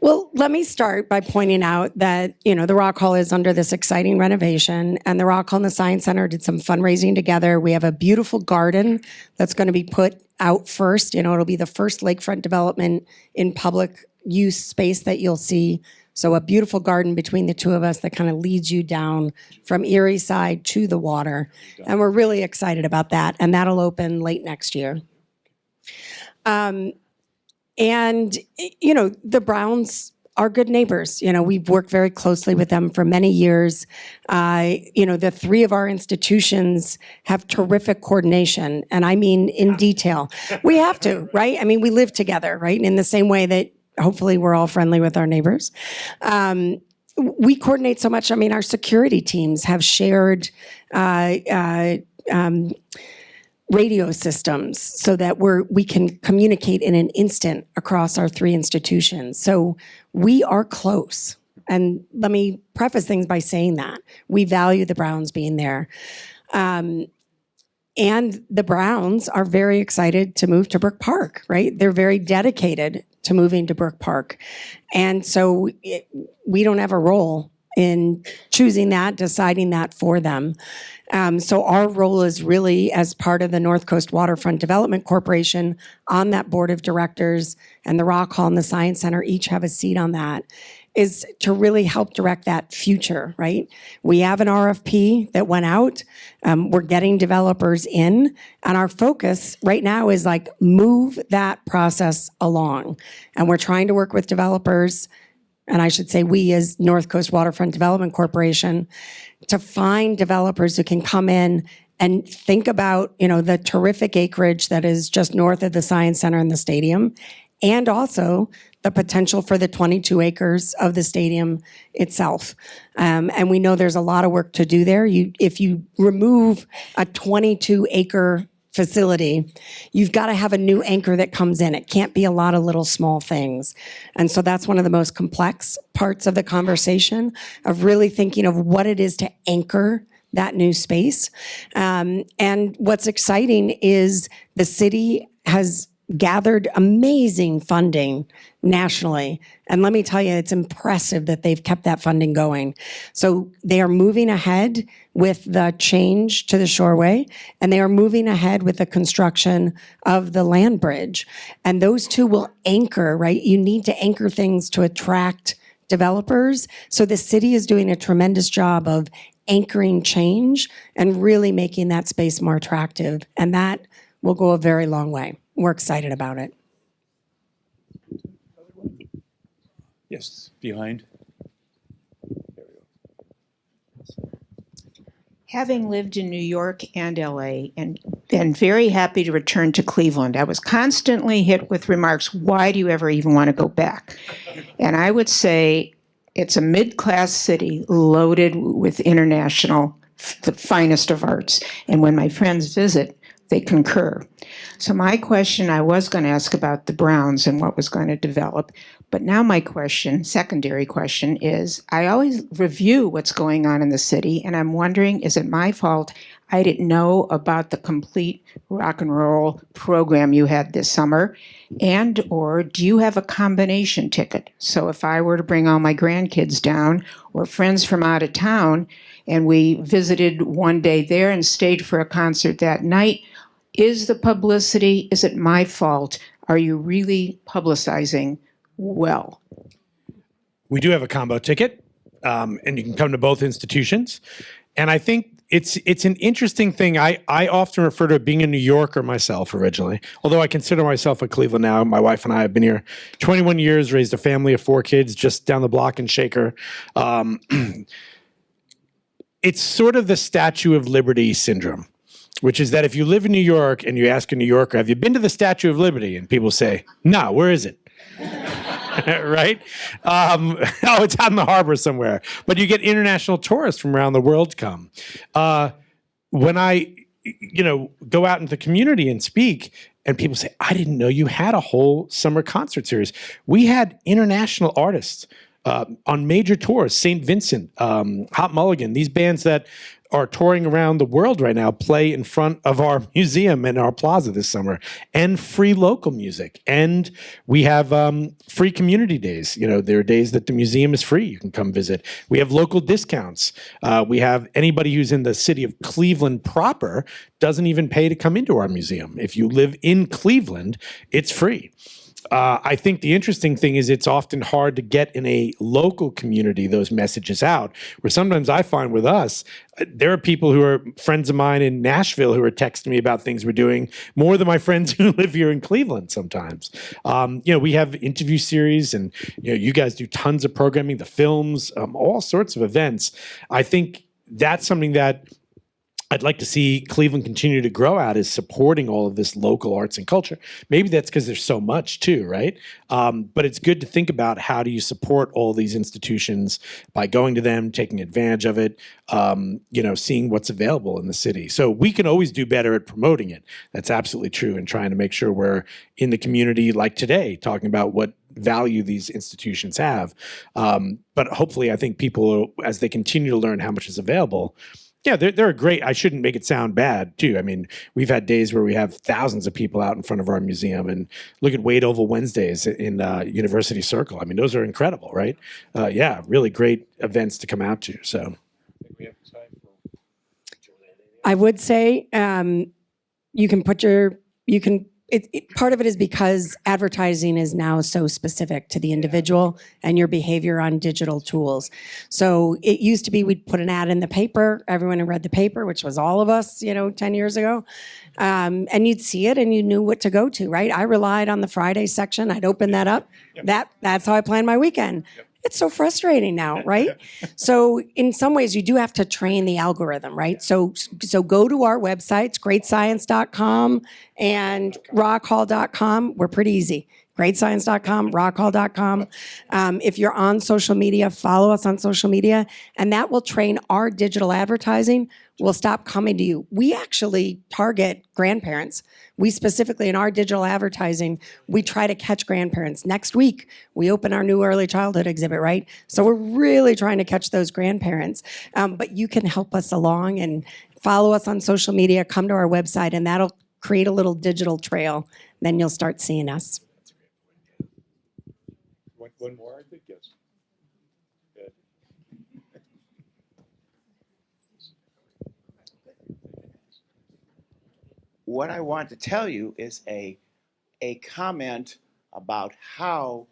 E: Well, let me start by pointing out that, the Rock Hall is under this exciting renovation, and the Rock Hall and the Science Center did some fundraising together. We have a beautiful garden that's going to be put out first. It'll be the first lakefront development in public use space that you'll see. So a beautiful garden between the two of us that kind of leads you down from Erie side to the water. And we're really excited about that. And that'll open late next year. And, the Browns are good neighbors. We've worked very closely with them for many years. The three of our institutions have terrific coordination. And I mean in detail. We have to, right? I mean, we live together, right? In the same way that hopefully we're all friendly with our neighbors. We coordinate so much. I mean, our security teams have shared radio systems so that we can communicate in an instant across our three institutions. So we are close. And let me preface things by saying that. We value the Browns being there. And the Browns are very excited to move to Brook Park, right? They're very dedicated to moving to Brook Park. And so we don't have a role in choosing that, deciding that for them. So our role is really as part of the North Coast Waterfront Development Corporation on that board of directors, and the Rock Hall and the Science Center each have a seat on that, is to really help direct that future, right? We have an RFP that went out. We're getting developers in, and our focus right now is like move that process along. And we're trying to work with developers, and I should say we as North Coast Waterfront Development Corporation, to find developers who can come in and think about, the terrific acreage that is just north of the Science Center and the stadium, and also the potential for the 22 acres of the stadium itself. And we know there's a lot of work to do there. If you remove a 22-acre facility, you've got to have a new anchor that comes in. It can't be a lot of little small things. And so that's one of the most complex parts of the conversation, of really thinking of what it is to anchor that new space. And what's exciting is the city has gathered amazing funding nationally. And let me tell you, it's impressive that they've kept that funding going. So they are moving ahead with the change to the Shoreway, and they are moving ahead with the construction of the land bridge. And those two will anchor, right? You need to anchor things to attract developers. So the city is doing a tremendous job of anchoring change and really making that space more attractive. And that will go a very long way. We're excited about it.
B: Yes, behind.
K: Having lived in New York and LA and been very happy to return to Cleveland, I was constantly hit with remarks, why do you ever even want to go back? And I would say it's a mid-class city loaded with international, the finest of arts. And when my friends visit, they concur. So my question, I was going to ask about the Browns and what was going to develop, but now my question, secondary question, is I always review what's going on in the city, and I'm wondering, is it my fault I didn't know about the complete rock and roll program you had this summer? And or do you have a combination ticket? So if I were to bring all my grandkids down or friends from out of town, and we visited one day there and stayed for a concert that night, is the publicity, is it my fault? Are you really publicizing well?
F: We do have a combo ticket, and you can come to both institutions. And I think it's an interesting thing. I often refer to being a New Yorker myself originally, although I consider myself a Cleveland now. My wife and I have been here 21 years, raised a family of 4 kids just down the block in Shaker. It's sort of the Statue of Liberty syndrome, which is that if you live in New York and you ask a New Yorker, have you been to the Statue of Liberty? And people say, no, where is it? Right? Oh, it's out in the harbor somewhere. But you get international tourists from around the world come. When I, go out into the community and speak, and people say, I didn't know you had a whole summer concert series. We had international artists on major tours, St. Vincent, Hot Mulligan, these bands that are touring around the world right now play in front of our museum and our plaza this summer, and free local music. And we have free community days. There are days that the museum is free. You can come visit. We have local discounts. We have anybody who's in the city of Cleveland proper doesn't even pay to come into our museum. If you live in Cleveland, it's free. I think the interesting thing is it's often hard to get in a local community those messages out, where sometimes I find with us, there are people who are friends of mine in Nashville who are texting me about things we're doing more than my friends who live here in Cleveland sometimes. We have interview series, and you guys do tons of programming, the films, all sorts of events. I think that's something that I'd like to see Cleveland continue to grow at, is supporting all of this local arts and culture. Maybe that's because there's so much too, right? But it's good to think about how do you support all these institutions by going to them, taking advantage of it, seeing what's available in the city. So we can always do better at promoting it. That's absolutely true, and trying to make sure we're in the community like today, talking about what value these institutions have. But hopefully, I think people, as they continue to learn how much is available, yeah, they're a great. I shouldn't make it sound bad too. I mean, we've had days where we have thousands of people out in front of our museum, and look at Wade Oval Wednesdays in University Circle. I mean, those are incredible, right? Yeah, really great events to come out to. So,
E: I would say you can put your, you can, part of it is because advertising is now so specific to the individual and your behavior on digital tools. So it used to be we'd put an ad in the paper, everyone who read the paper, which was all of us, 10 years ago. And you'd see it and you knew what to go to, right? I relied on the Friday section. I'd open that up. That's how I planned my weekend. It's so frustrating now, right? So in some ways, you do have to train the algorithm, right? So go to our websites, greatscience.com and rockhall.com. We're pretty easy. Greatscience.com, rockhall.com. If you're on social media, follow us on social media, and that will train our digital advertising. Will stop coming to you. We actually target grandparents. We specifically, in our digital advertising, we try to catch grandparents. Next week, we open our new early childhood exhibit, right? So we're really trying to catch those grandparents. But you can help us along and follow us on social media, come to our website, and that'll create a little digital trail. Then you'll start seeing us.
B: One more, I think, yes. Good.
L: What I want to tell you is a comment about how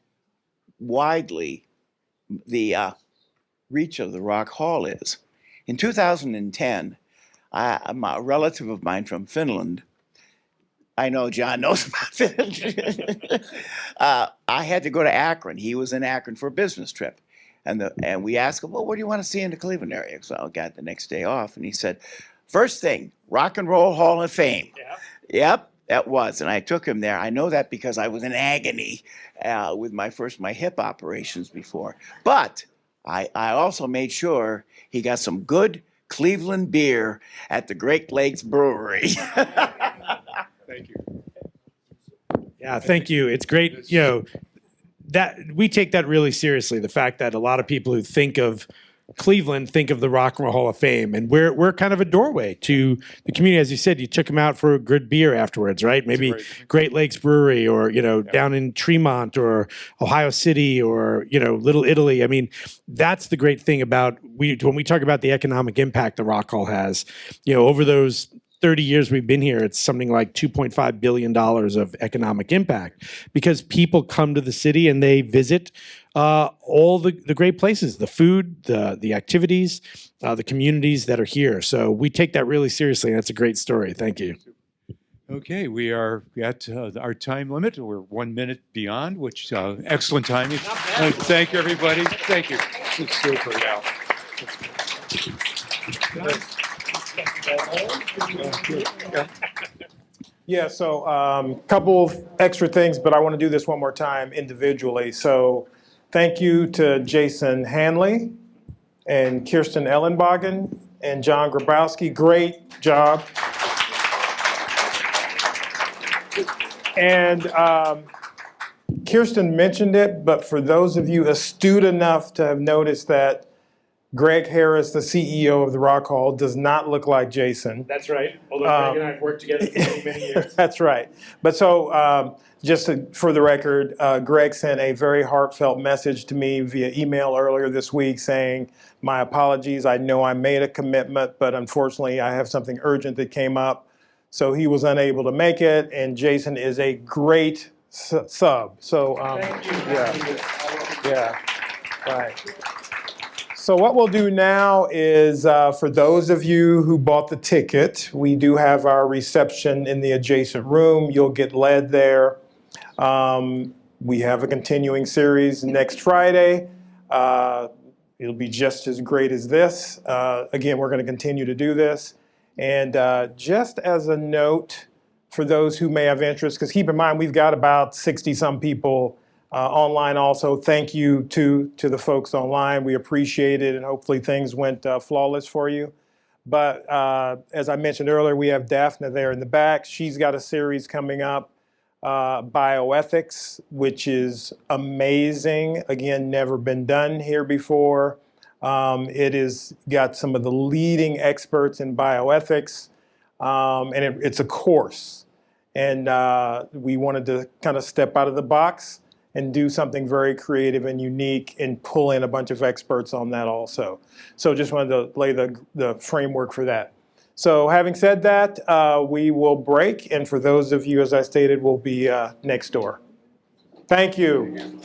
L: widely the reach of the Rock Hall is. In 2010, a relative of mine from Finland, I know John knows about Finland, I had to go to Akron. He was in Akron for a business trip. And we asked him, well, what do you want to see in the Cleveland area? So I got the next day off, and he said, first thing, Rock and Roll Hall of Fame. Yeah. Yep, that was. And I took him there. I know that because I was in agony with my hip operations before. But I also made sure he got some good Cleveland beer at the Great Lakes Brewery.
B: Thank you.
F: yeah, thank you. It's great. That we take that really seriously. The fact that a lot of people who think of Cleveland think of the Rock and Roll Hall of Fame, and we're kind of a doorway to the community. As you said, you took them out for a good beer afterwards, right? Maybe Great Lakes Brewery, or down in Tremont or Ohio City, or Little Italy. I mean, that's the great thing about when we talk about the economic impact the Rock Hall has. Over those 30 years we've been here, it's something like $2.5 billion of economic impact, because people come to the city and they visit all the great places, the food, the activities, the communities that are here. So we take that really seriously. And that's a great story. Thank you.
B: Okay, we are at our time limit. We're 1 minute beyond, which excellent timing. Thank you, everybody. Thank you. It's super, yeah.
A: Yeah, so couple of extra things, but I want to do this one more time individually. So thank you to Jason Hanley and Kirsten Ellenbogen and John Grabowski. Great job. And Kirsten mentioned it, but for those of you astute enough to have noticed that Greg Harris, the CEO of the Rock Hall, does not look like Jason.
F: That's right. Although Greg and I have worked together for many, many years.
A: That's right. But so for the record, Greg sent a very heartfelt message to me via email earlier this week saying, my apologies. I know I made a commitment, but unfortunately I have something urgent that came up. So he was unable to make it. And Jason is a great sub. So yeah, right. So what we'll do now is, for those of you who bought the ticket, we do have our reception in the adjacent room. You'll get led there. We have a continuing series next Friday. It'll be just as great as this. Again, we're going to continue to do this. And just as a note for those who may have interest, because keep in mind, we've got about 60-some people online also. Thank you to the folks online. We appreciate it, and hopefully things went flawless for you. But as I mentioned earlier, we have Daphne there in the back. She's got a series coming up bioethics, which is amazing. Again, never been done here before. It has got some of the leading experts in bioethics, and it's a course. And we wanted to kind of step out of the box and do something very creative and unique and pull in a bunch of experts on that also. So just wanted to lay the framework for that. So having said that, we will break. And for those of you, as I stated, will be next door. Thank you.